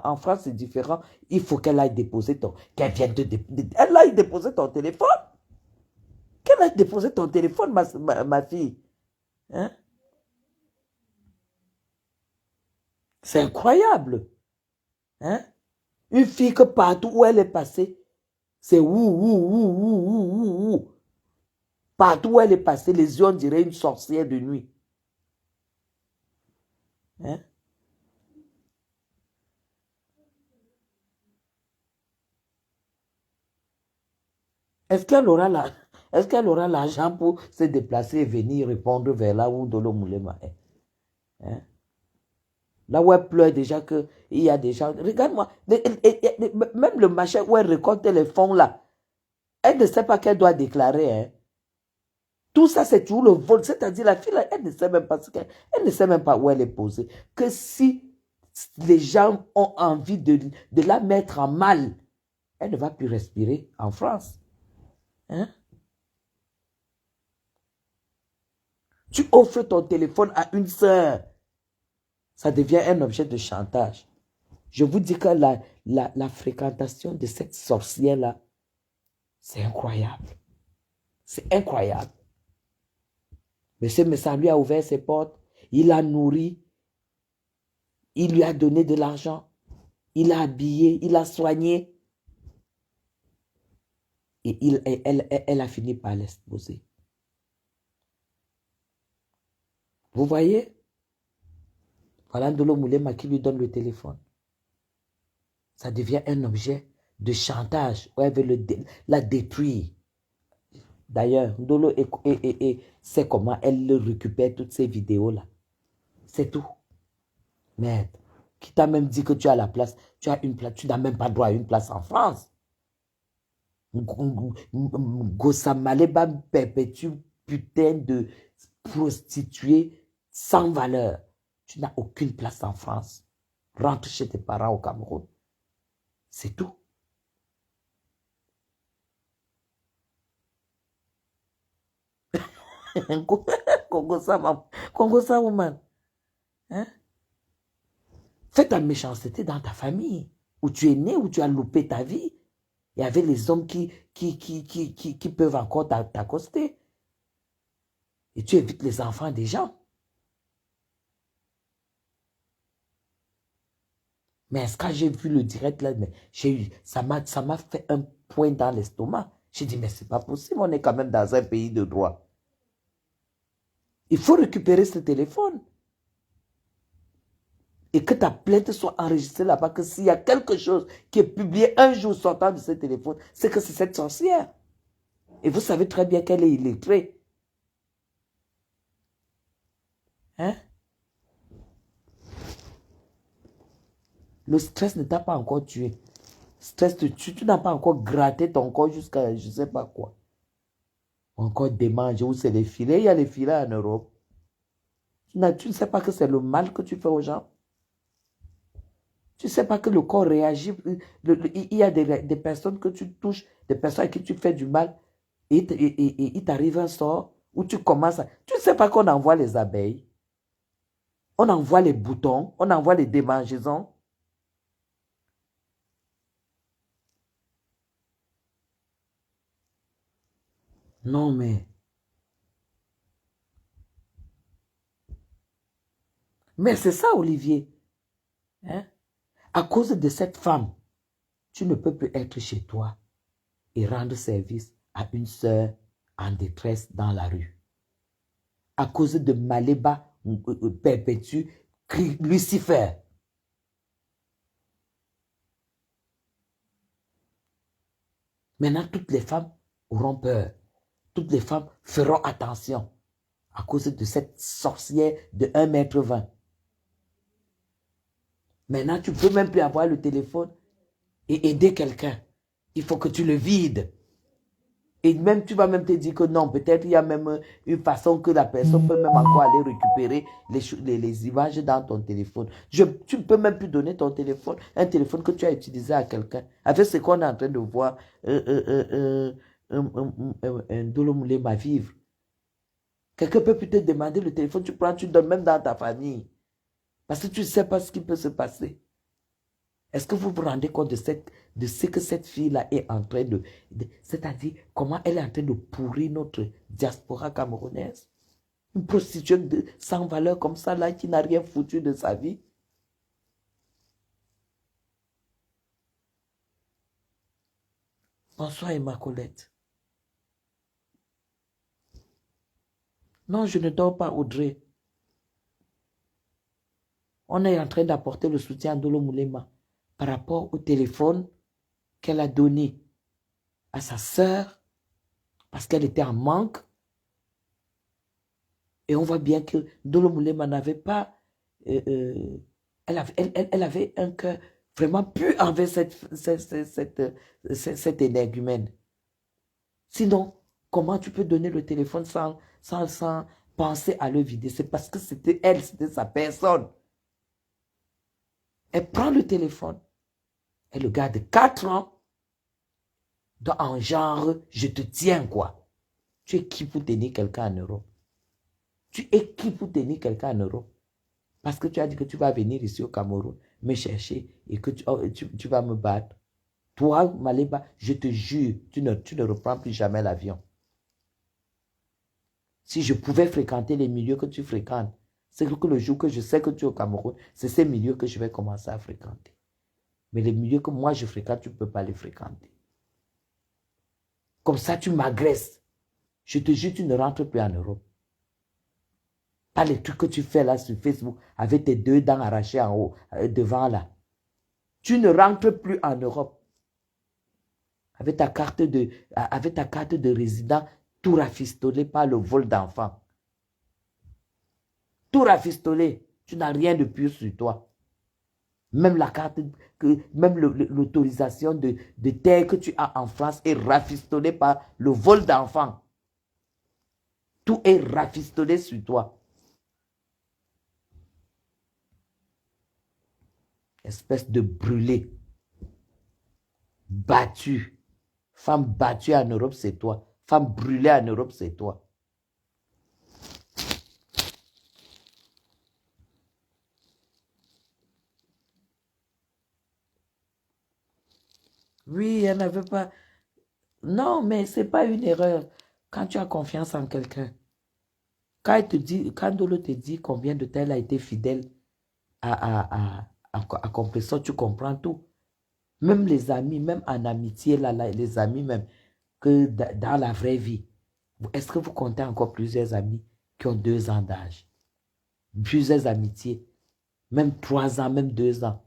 A: en France, c'est différent. Il faut qu'elle aille déposer qu'elle vienne elle aille déposer ton téléphone. Qu'elle aille déposer ton téléphone, ma fille. Hein? C'est incroyable. Hein? Une fille que partout où elle est passée, c'est ouh. Partout où elle est passée, les yeux, on dirait une sorcière de nuit. Hein? Est-ce qu'elle aura l'argent pour se déplacer et venir répondre vers là où Ndolo Moulema est? Hein? Là où elle pleure déjà qu'il y a des gens. Regarde-moi, même le machin où elle récolte les fonds là, elle ne sait pas qu'elle doit déclarer. Hein? Tout ça, c'est toujours le vol. C'est-à-dire, la fille, là, elle ne sait même pas elle ne sait même pas où elle est posée. Que si les gens ont envie de la mettre en mal, elle ne va plus respirer en France. Hein? Tu offres ton téléphone à une sœur. Ça devient un objet de chantage. Je vous dis que la fréquentation de cette sorcière-là, c'est incroyable. C'est incroyable. Monsieur Messa lui a ouvert ses portes, il l'a nourri, il lui a donné de l'argent, il l'a habillé, il l'a soigné. Et elle a fini par l'exposer. Vous voyez? Voilà Ndolo Moulema qui lui donne le téléphone. Ça devient un objet de chantage. Ouais, elle veut la détruire. D'ailleurs, Ndolo sait comment elle récupère toutes ces vidéos-là. C'est tout. Merde. Qui t'a même dit que tu as la place, tu as une place, tu n'as même pas droit à une place en France. Gossamaleba perpétue putain de prostituée sans valeur. Tu n'as aucune place en France. Rentre chez tes parents au Cameroun. C'est tout. Congo-ça, woman. Hein? Fais ta méchanceté dans ta famille, où tu es né, où tu as loupé ta vie. Il y avait les hommes qui peuvent encore t'accoster. Et tu évites les enfants des gens. Mais quand j'ai vu le direct là, ça m'a fait un point dans l'estomac. J'ai dit, mais c'est pas possible, on est quand même dans un pays de droit. Il faut récupérer ce téléphone. Et que ta plainte soit enregistrée là-bas, que s'il y a quelque chose qui est publié un jour sortant de ce téléphone, c'est que c'est cette sorcière. Et vous savez très bien qu'elle est illettrée. Hein? Le stress ne t'a pas encore tué. Stress te tue, tu n'as pas encore gratté ton corps jusqu'à je ne sais pas quoi. Encore démanger, où c'est les filets, il y a les filets en Europe. Tu ne sais pas que c'est le mal que tu fais aux gens. Tu ne sais pas que le corps réagit. Il y a des personnes que tu touches, des personnes à qui tu fais du mal, et il t'arrive un sort où tu commences à... Tu ne sais pas qu'on envoie les abeilles, on envoie les boutons, on envoie les démangeaisons. Non, mais... Mais c'est ça, Olivier. Hein? À cause de cette femme, tu ne peux plus être chez toi et rendre service à une sœur en détresse dans la rue. À cause de Maleba perpétue, Lucifer. Maintenant, toutes les femmes auront peur. Toutes les femmes feront attention à cause de cette sorcière de 1,20 m. Maintenant, tu ne peux même plus avoir le téléphone et aider quelqu'un. Il faut que tu le vides. Et même, tu vas même te dire que non, peut-être il y a même une façon que la personne peut même encore aller récupérer les images dans ton téléphone. Tu ne peux même plus donner ton téléphone, un téléphone que tu as utilisé à quelqu'un. Avec ce qu'on est en train de voir, un Dolomoulema vivre. Quelqu'un peut plus te demander le téléphone, tu prends, tu donnes même dans ta famille. Parce que tu ne sais pas ce qui peut se passer. Est-ce que vous vous rendez compte de ce que cette fille-là est en train de c'est-à-dire, comment elle est en train de pourrir notre diaspora camerounaise? Une prostituée sans valeur comme ça, là, qui n'a rien foutu de sa vie. Bonsoir, Immaculette. Non, je ne dors pas, Audrey. On est en train d'apporter le soutien à Dolo Moulema par rapport au téléphone qu'elle a donné à sa sœur parce qu'elle était en manque. Et on voit bien que Dolo Moulema n'avait pas... elle avait un cœur vraiment pur envers cette énergumène. Sinon, comment tu peux donner le téléphone sans penser à le vider? C'est parce que c'était elle, c'était sa personne. Elle prend le téléphone. Elle le garde 4 ans. En genre, je te tiens quoi. Tu es qui pour tenir quelqu'un en Europe? Tu es qui pour tenir quelqu'un en Europe? Parce que tu as dit que tu vas venir ici au Cameroun, me chercher et que tu vas me battre. Toi, Maleba, je te jure, tu ne reprends plus jamais l'avion. Si je pouvais fréquenter les milieux que tu fréquentes, c'est que le jour que je sais que tu es au Cameroun, c'est ces milieux que je vais commencer à fréquenter. Mais les milieux que moi je fréquente, tu ne peux pas les fréquenter. Comme ça, tu m'agresses. Je te jure, tu ne rentres plus en Europe. Pas les trucs que tu fais là sur Facebook avec tes 2 dents arrachées en haut, devant là. Tu ne rentres plus en Europe. Avec ta carte de résident, Tout rafistolé par le vol d'enfants. Tout rafistolé. Tu n'as rien de pur sur toi. Même la carte, même l'autorisation de terre que tu as en France est rafistolée par le vol d'enfants. Tout est rafistolé sur toi. Espèce de brûlé. Battu. Femme battue en Europe, c'est toi. Femme brûlée en Europe, c'est toi. Oui, elle n'avait pas... Non, mais ce n'est pas une erreur. Quand tu as confiance en quelqu'un, quand Dolo te dit combien de temps elle a été fidèle à Compressor, tu comprends tout. Même les amis, même en amitié, les amis même, que dans la vraie vie. Est-ce que vous comptez encore plusieurs amis qui ont 2 ans d'âge? Plusieurs amitiés, même 3 ans, même 2 ans.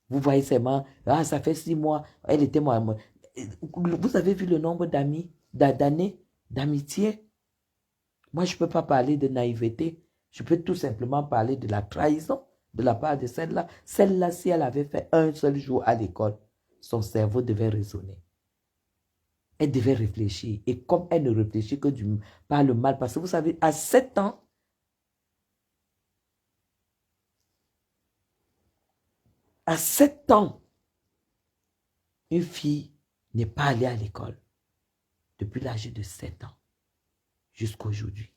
A: Vous voyez seulement, ah, ça fait 6 mois, elle était moi. Vous avez vu le nombre d'amis, d'années, d'amitié? Moi, je ne peux pas parler de naïveté. Je peux tout simplement parler de la trahison de la part de celle-là. Celle-là, si elle avait fait un seul jour à l'école, son cerveau devait raisonner. Elle devait réfléchir. Et comme elle ne réfléchit que par le mal, parce que vous savez, à 7 ans, une fille n'est pas allée à l'école depuis l'âge de 7 ans jusqu'à aujourd'hui.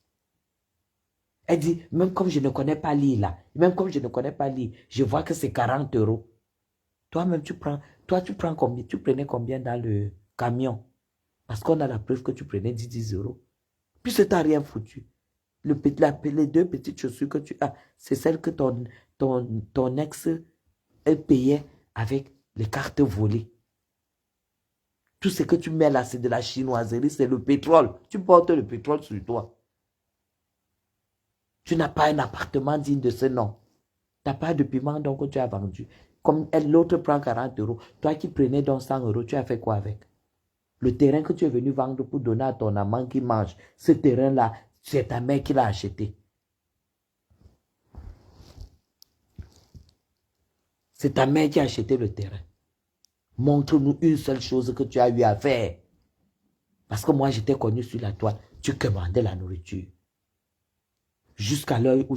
A: Elle dit, même comme je ne connais pas lire là, même comme je ne connais pas lire, je vois que c'est 40 euros. Toi-même, tu prends combien? Tu prenais combien dans le camion? Parce qu'on a la preuve que tu prenais 10 euros. Puis ça t'a rien foutu. Les 2 petites chaussures que tu as, c'est celles que ton ex payait avec les cartes volées. Tout ce que tu mets là, c'est de la chinoiserie, c'est le pétrole. Tu portes le pétrole sur toi. Tu n'as pas un appartement digne de ce nom. Tu n'as pas de piment donc tu as vendu. Comme l'autre prend 40 euros. Toi qui prenais donc 100 euros, tu as fait quoi avec? Le terrain que tu es venu vendre pour donner à ton amant qui mange, ce terrain-là, c'est ta mère qui l'a acheté. C'est ta mère qui a acheté le terrain. Montre-nous une seule chose que tu as eu à faire. Parce que moi, j'étais connu sur la toile. Tu commandais la nourriture. Jusqu'à l'heure où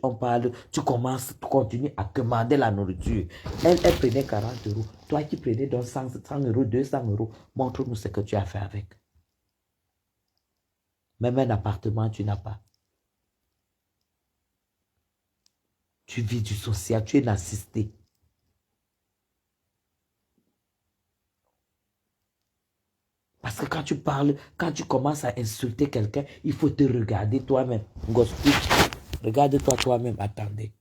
A: on parle, tu continues à commander la nourriture. Elle prenait 40 euros. Toi qui prenais donc 100 euros, 200 euros, montre-nous ce que tu as fait avec. Même un appartement, tu n'as pas. Tu vis du social, tu es assisté. Parce que quand tu parles, quand tu commences à insulter quelqu'un, il faut te regarder toi-même. Regarde-toi toi-même. Attendez,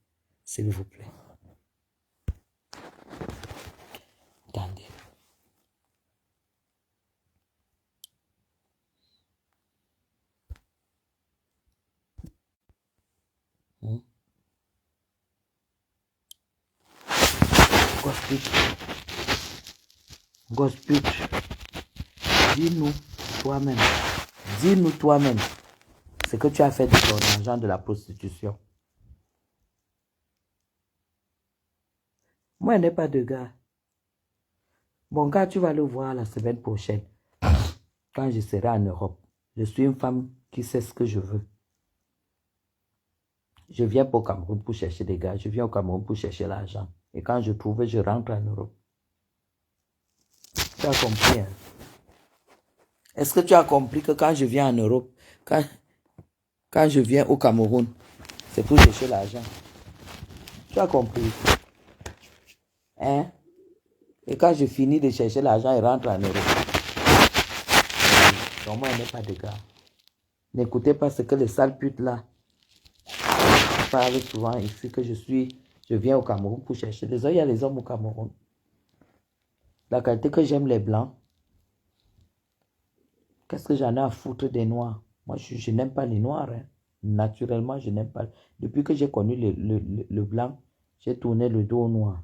A: s'il vous plaît. Attendez. Gospel. Dis-nous toi-même. Dis-nous toi-même ce que tu as fait de ton argent de la prostitution. Moi, je n'ai pas de gars. Mon gars, tu vas le voir la semaine prochaine, quand je serai en Europe. Je suis une femme qui sait ce que je veux. Je viens au Cameroun pour chercher des gars. Je viens au Cameroun pour chercher l'argent. Et quand je trouve, je rentre en Europe. Tu as compris, hein? Est-ce que tu as compris que quand je viens en Europe, quand je viens au Cameroun, c'est pour chercher l'argent? Tu as compris? Hein? Et quand je finis de chercher l'argent, je rentre en Europe. Donc moi, il n'y a pas de gars. N'écoutez pas ce que les sales putes là parlent souvent ici que je viens au Cameroun pour chercher. Il y a les hommes au Cameroun. La qualité que j'aime les blancs. Qu'est-ce que j'en ai à foutre des noirs? Moi, je n'aime pas les noirs. Hein. Naturellement, je n'aime pas. Depuis que j'ai connu le blanc, j'ai tourné le dos au noir.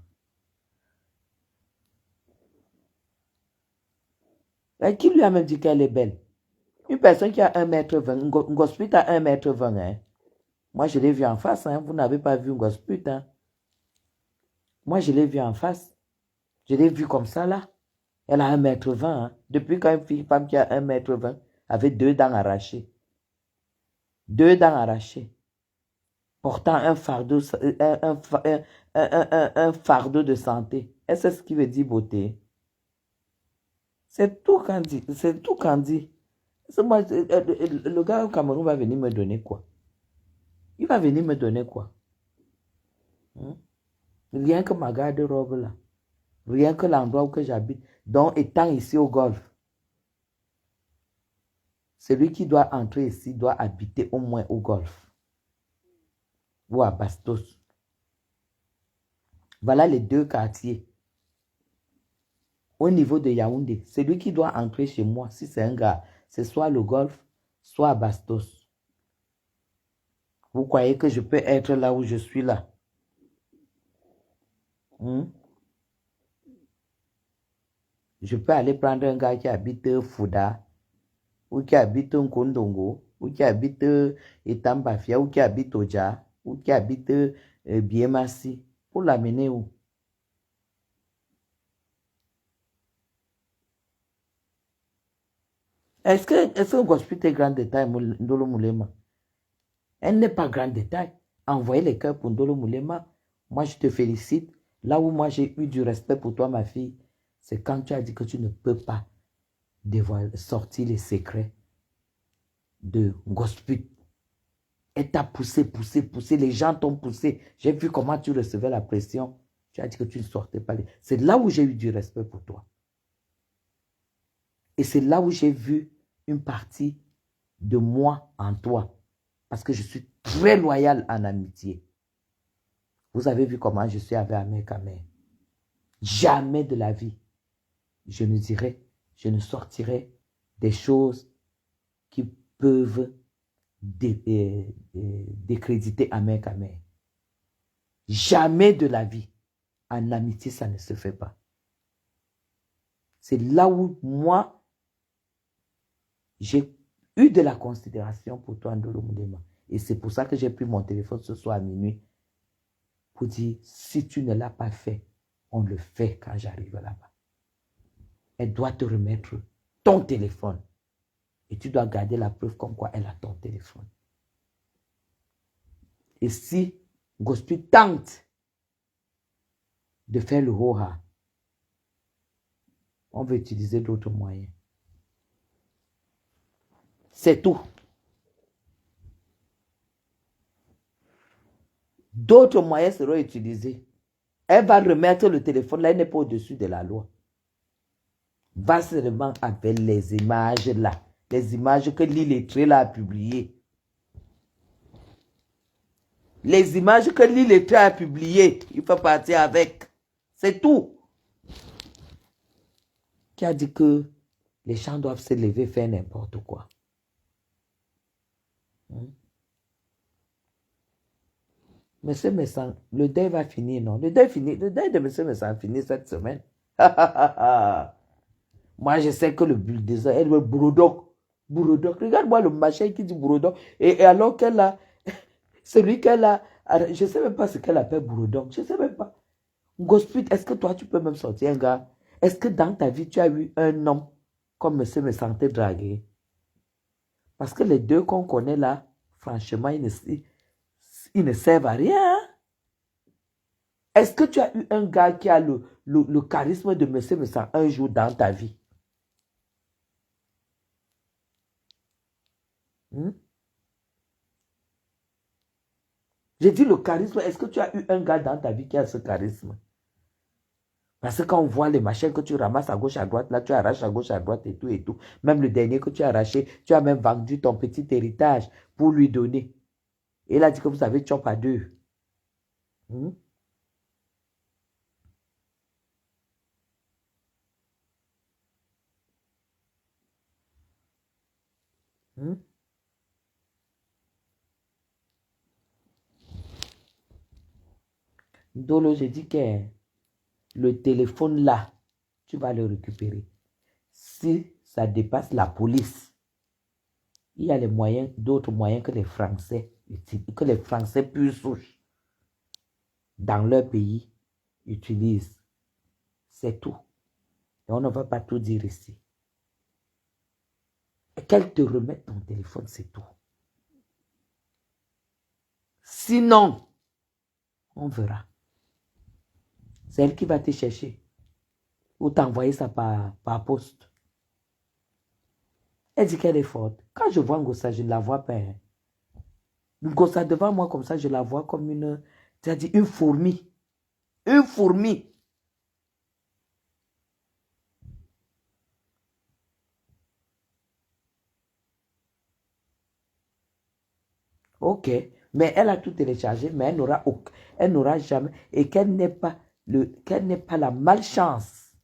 A: Et qui lui a même dit qu'elle est belle? Une personne qui a 1,20 m, Ngosput a 1,20 m. Hein. Moi, je l'ai vu en face. Hein. Vous n'avez pas vu Ngosput. Hein. Moi, je l'ai vu en face. Je l'ai vu comme ça, là. Elle a 1,20 m. Hein. Depuis quand une femme qui a 1,20 m avait 2 dents arrachées. 2 dents arrachées. Portant un fardeau, un fardeau de santé. Est-ce que c'est ce qui veut dire beauté? C'est tout qu'on dit. C'est tout qu'on dit. Moi, le gars au Cameroun va venir me donner quoi? Il va venir me donner quoi? Hein? Rien que ma garde-robe là. Rien que l'endroit où j'habite. Donc, étant ici au Golfe, celui qui doit entrer ici doit habiter au moins au Golfe. Ou à Bastos. Voilà les 2 quartiers. Au niveau de Yaoundé, celui qui doit entrer chez moi, si c'est un gars, c'est soit le Golfe, soit à Bastos. Vous croyez que je peux être là où je suis là? Je peux aller prendre un gars qui habite Fouda, ou qui habite Nkondongo, ou qui habite Etambafia, ou qui habite Oja, ou qui habite Biemassi, pour l'amener où? Est-ce que Gospel est grand détail, Ndolo Moulema? Elle n'est pas grand détail. Envoyez les cœurs pour Ndolo Moulema. Moi, je te félicite. Là où moi, j'ai eu du respect pour toi, ma fille, c'est quand tu as dit que tu ne peux pas sortir les secrets de Gospel. Elle t'a poussé. Les gens t'ont poussé. J'ai vu comment tu recevais la pression. Tu as dit que tu ne sortais pas. C'est là où j'ai eu du respect pour toi. Et c'est là où j'ai vu une partie de moi en toi. Parce que je suis très loyal en amitié. Vous avez vu comment je suis avec Ahmed Kamer. Jamais de la vie, je ne sortirai des choses qui peuvent décréditer Ahmed Kamer. Jamais de la vie. En amitié, ça ne se fait pas. C'est là où moi, j'ai eu de la considération pour toi, Ndolo Moulema. Et c'est pour ça que j'ai pris mon téléphone ce soir à minuit pour dire, si tu ne l'as pas fait, on le fait quand j'arrive là-bas. Elle doit te remettre ton téléphone. Et tu dois garder la preuve comme quoi elle a ton téléphone. Et si Gospel tente de faire le ho-ha, on va utiliser d'autres moyens. C'est tout. D'autres moyens seront utilisés. Elle va remettre le téléphone là, elle n'est pas au-dessus de la loi. Va seulement avec les images là. Les images que l'illettré là a publiées. Les images que l'illettré a publiées, il faut partir avec. C'est tout. Qui a dit que les gens doivent se lever, faire n'importe quoi. Monsieur Messan, le deuil va finir, non? Le deuil de Monsieur Messan finit cette semaine. Moi, je sais que le bulldozer, elle veut Bourodoc. Regarde-moi le machin qui dit Bourodoc. Et alors qu'elle a, celui qu'elle a, je ne sais même pas ce qu'elle appelle Bourodoc. Je ne sais même pas. Gospel, est-ce que toi, tu peux même sortir un gars? Est-ce que dans ta vie, tu as eu un homme comme Monsieur Messan te draguer? Parce que les deux qu'on connaît là, franchement, ils ne servent à rien. Est-ce que tu as eu un gars qui a le charisme de Monsieur Messan un jour dans ta vie? J'ai dit le charisme. Est-ce que tu as eu un gars dans ta vie qui a ce charisme? Parce que quand on voit les machins que tu ramasses à gauche, à droite, là, tu arraches à gauche, à droite et tout et tout. Même le dernier que tu as arraché, tu as même vendu ton petit héritage pour lui donner. Et il a dit que vous avez chop à deux. Dolo, j'ai dit que le téléphone là, tu vas le récupérer. Si ça dépasse la police, il y a les moyens, d'autres moyens que les Français pure souche dans leur pays utilisent. C'est tout. Et on ne va pas tout dire ici. Et qu'elle te remette ton téléphone, c'est tout. Sinon, on verra. C'est elle qui va te chercher. Ou t'envoyer ça par poste. Elle dit qu'elle est forte. Quand je vois Ngossa, je ne la vois pas. Hein. Ngossa devant moi comme ça, je la vois comme une... C'est-à-dire une fourmi. Une fourmi. Ok. Mais elle a tout téléchargé, mais elle n'aura jamais... Et qu'elle n'ait pas la malchance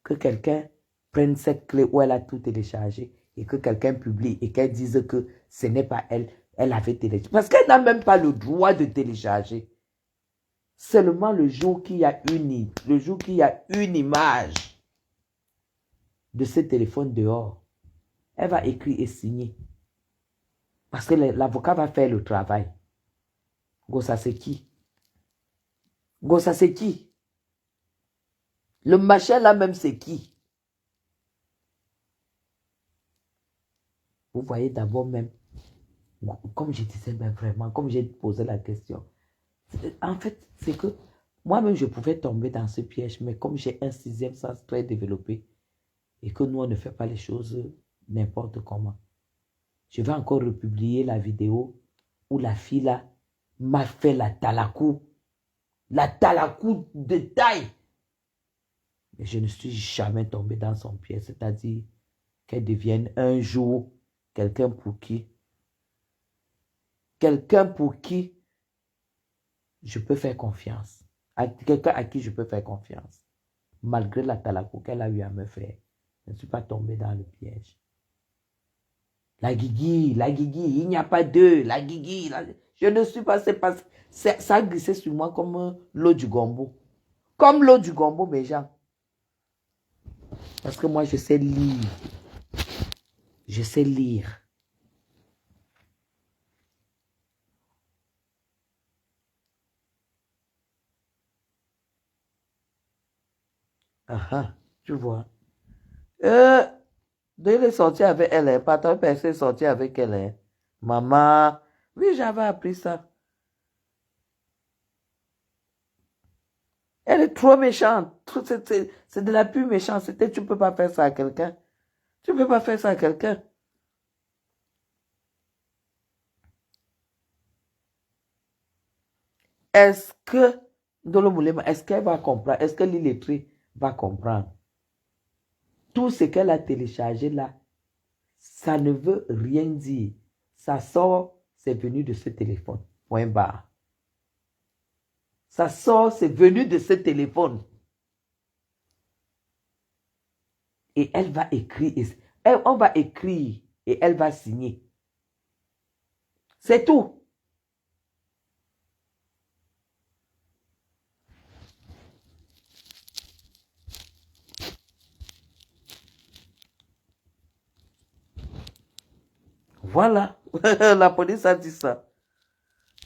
A: que quelqu'un prenne cette clé où elle a tout téléchargé et que quelqu'un publie et qu'elle dise que ce n'est pas elle, elle avait téléchargé. Parce qu'elle n'a même pas le droit de télécharger. Seulement le jour qu'il y a une image de ce téléphone dehors, elle va écrire et signer. Parce que l'avocat va faire le travail. Ngossa, c'est qui? Ngossa, c'est qui? Le machin là même, c'est qui? Vous voyez d'abord même, comme je disais, ben vraiment, comme j'ai posé la question, en fait, c'est que moi-même, je pouvais tomber dans ce piège, mais comme j'ai un sixième sens très développé et que nous, on ne fait pas les choses n'importe comment, je vais encore republier la vidéo où la fille là m'a fait la talakou de taille. Mais je ne suis jamais tombé dans son piège, c'est-à-dire qu'elle devienne un jour quelqu'un pour qui je peux faire confiance. Quelqu'un à qui je peux faire confiance. Malgré la talakou qu'elle a eu à me faire. Je ne suis pas tombé dans le piège. La Guigui, il n'y a pas deux. La Guigui, je ne suis pas... Ça a glissé sur moi comme l'eau du gombo. Comme l'eau du gombo, mes gens. Parce que moi, je sais lire. Je sais lire. Ah, tu vois. Il est sorti avec elle, hein. Pas tant personne est sorti avec elle. Hein. Maman, oui, j'avais appris ça. Elle est trop méchante. C'est de la pure méchanceté. Tu ne peux pas faire ça à quelqu'un. Tu ne peux pas faire ça à quelqu'un. Est-ce que Dolo Moulema, est-ce qu'elle va comprendre? Est-ce que l'illettré va comprendre? Tout ce qu'elle a téléchargé là, ça ne veut rien dire. Ça sort, c'est venu de ce téléphone. Point barre. Ça sort, c'est venu de ce téléphone. Et elle va écrire. On va écrire et elle va signer. C'est tout. Voilà. La police a dit ça.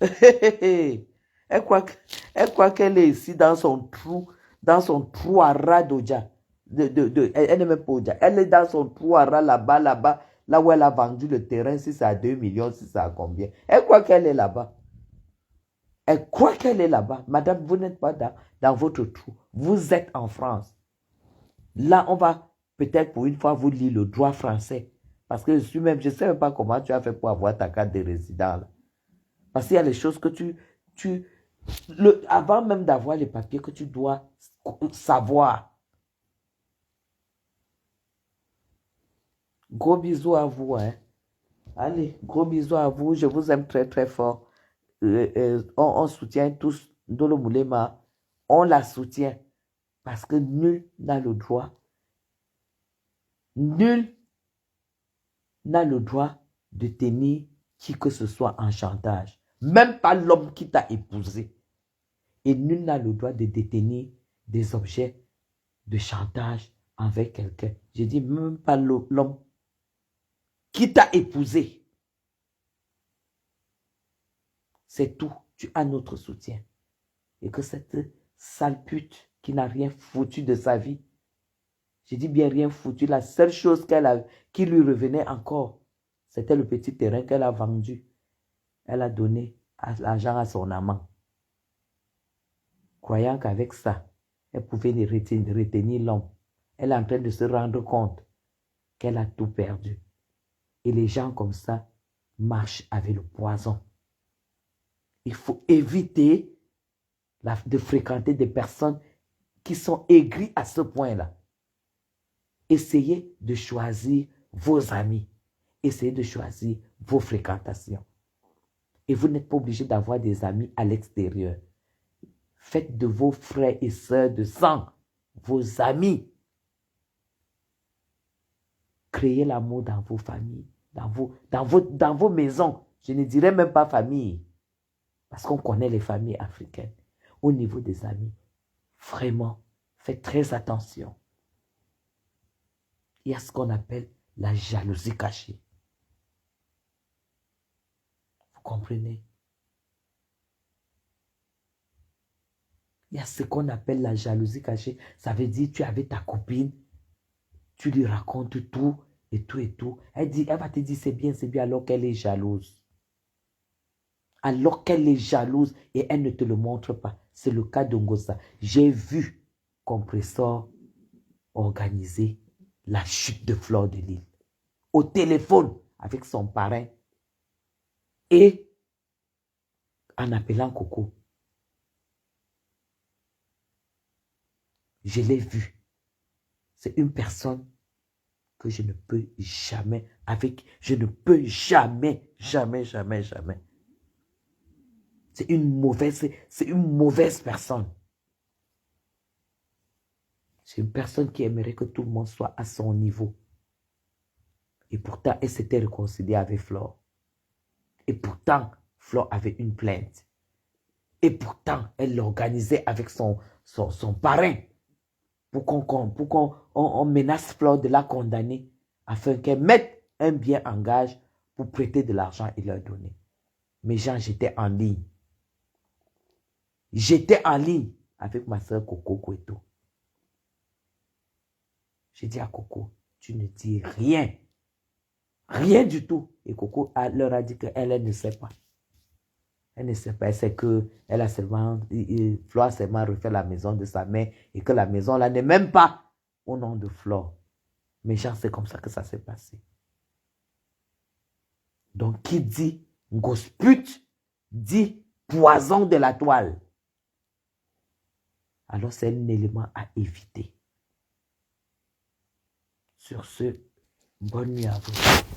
A: Elle croit qu'elle est ici dans son trou à ras d'Oja. Elle n'est même pas Oja. Elle est dans son trou à ras là-bas, là où elle a vendu le terrain, si c'est à 2 millions, si c'est à combien. Elle croit qu'elle est là-bas. Elle croit qu'elle est là-bas. Madame, vous n'êtes pas dans votre trou. Vous êtes en France. Là, on va peut-être pour une fois vous lire le droit français. Parce que je ne sais même pas comment tu as fait pour avoir ta carte de résident. Là. Parce qu'il y a les choses que avant même d'avoir les papiers que tu dois savoir. Gros bisous à vous. Hein. Allez, gros bisous à vous. Je vous aime très très fort. On soutient tous Dolo Moulema. On la soutient. Parce que nul n'a le droit. Nul n'a le droit de tenir qui que ce soit en chantage. Même pas l'homme qui t'a épousé. Et nul n'a le droit de détenir des objets de chantage avec quelqu'un. Je dis même pas l'homme. qui t'a épousé. C'est tout. Tu as notre soutien. Et que cette sale pute qui n'a rien foutu de sa vie, je dis bien rien foutu, la seule chose qui lui revenait encore, c'était le petit terrain qu'elle a vendu. Elle a donné l'argent à son amant. Croyant qu'avec ça, elle pouvait retenir l'homme. Elle est en train de se rendre compte qu'elle a tout perdu. Et les gens comme ça marchent avec le poison. Il faut éviter de fréquenter des personnes qui sont aigries à ce point-là. Essayez de choisir vos amis. Essayez de choisir vos fréquentations. Et vous n'êtes pas obligé d'avoir des amis à l'extérieur. Faites de vos frères et sœurs de sang vos amis. Créez l'amour dans vos familles, dans vos maisons. Je ne dirais même pas famille, parce qu'on connaît les familles africaines. Au niveau des amis, vraiment, faites très attention. Il y a ce qu'on appelle la jalousie cachée. Vous comprenez? Il y a ce qu'on appelle la jalousie cachée. Ça veut dire tu es avec ta copine, tu lui racontes tout et tout et tout. Elle va te dire c'est bien, alors qu'elle est jalouse. Alors qu'elle est jalouse et elle ne te le montre pas. C'est le cas de Ngoza. J'ai vu Compressor organiser la chute de Fleur de Lys au téléphone avec son parrain et en appelant Coco. Je l'ai vu. C'est une personne que je ne peux jamais, jamais. C'est une mauvaise personne. C'est une personne qui aimerait que tout le monde soit à son niveau. Et pourtant, elle s'était réconciliée avec Flore. Et pourtant, Flore avait une plainte. Et pourtant, elle l'organisait avec son parrain pour qu'on menace Flore de la condamner afin qu'elle mette un bien en gage pour prêter de l'argent et leur donner. Mais Jean, j'étais en ligne. J'étais en ligne avec ma soeur Coco Koueto. J'ai dit à Coco, tu ne dis rien. Rien du tout. Et Coco leur a dit qu'elle ne sait pas. Elle ne sait pas. C'est qu'elle a seulement, Flore a seulement refait la maison de sa mère et que la maison là n'est même pas au nom de Flore. Mais genre, c'est comme ça que ça s'est passé. Donc, qui dit gospute dit poison de la toile. Alors, c'est un élément à éviter. Sur ce, bonne nuit à vous.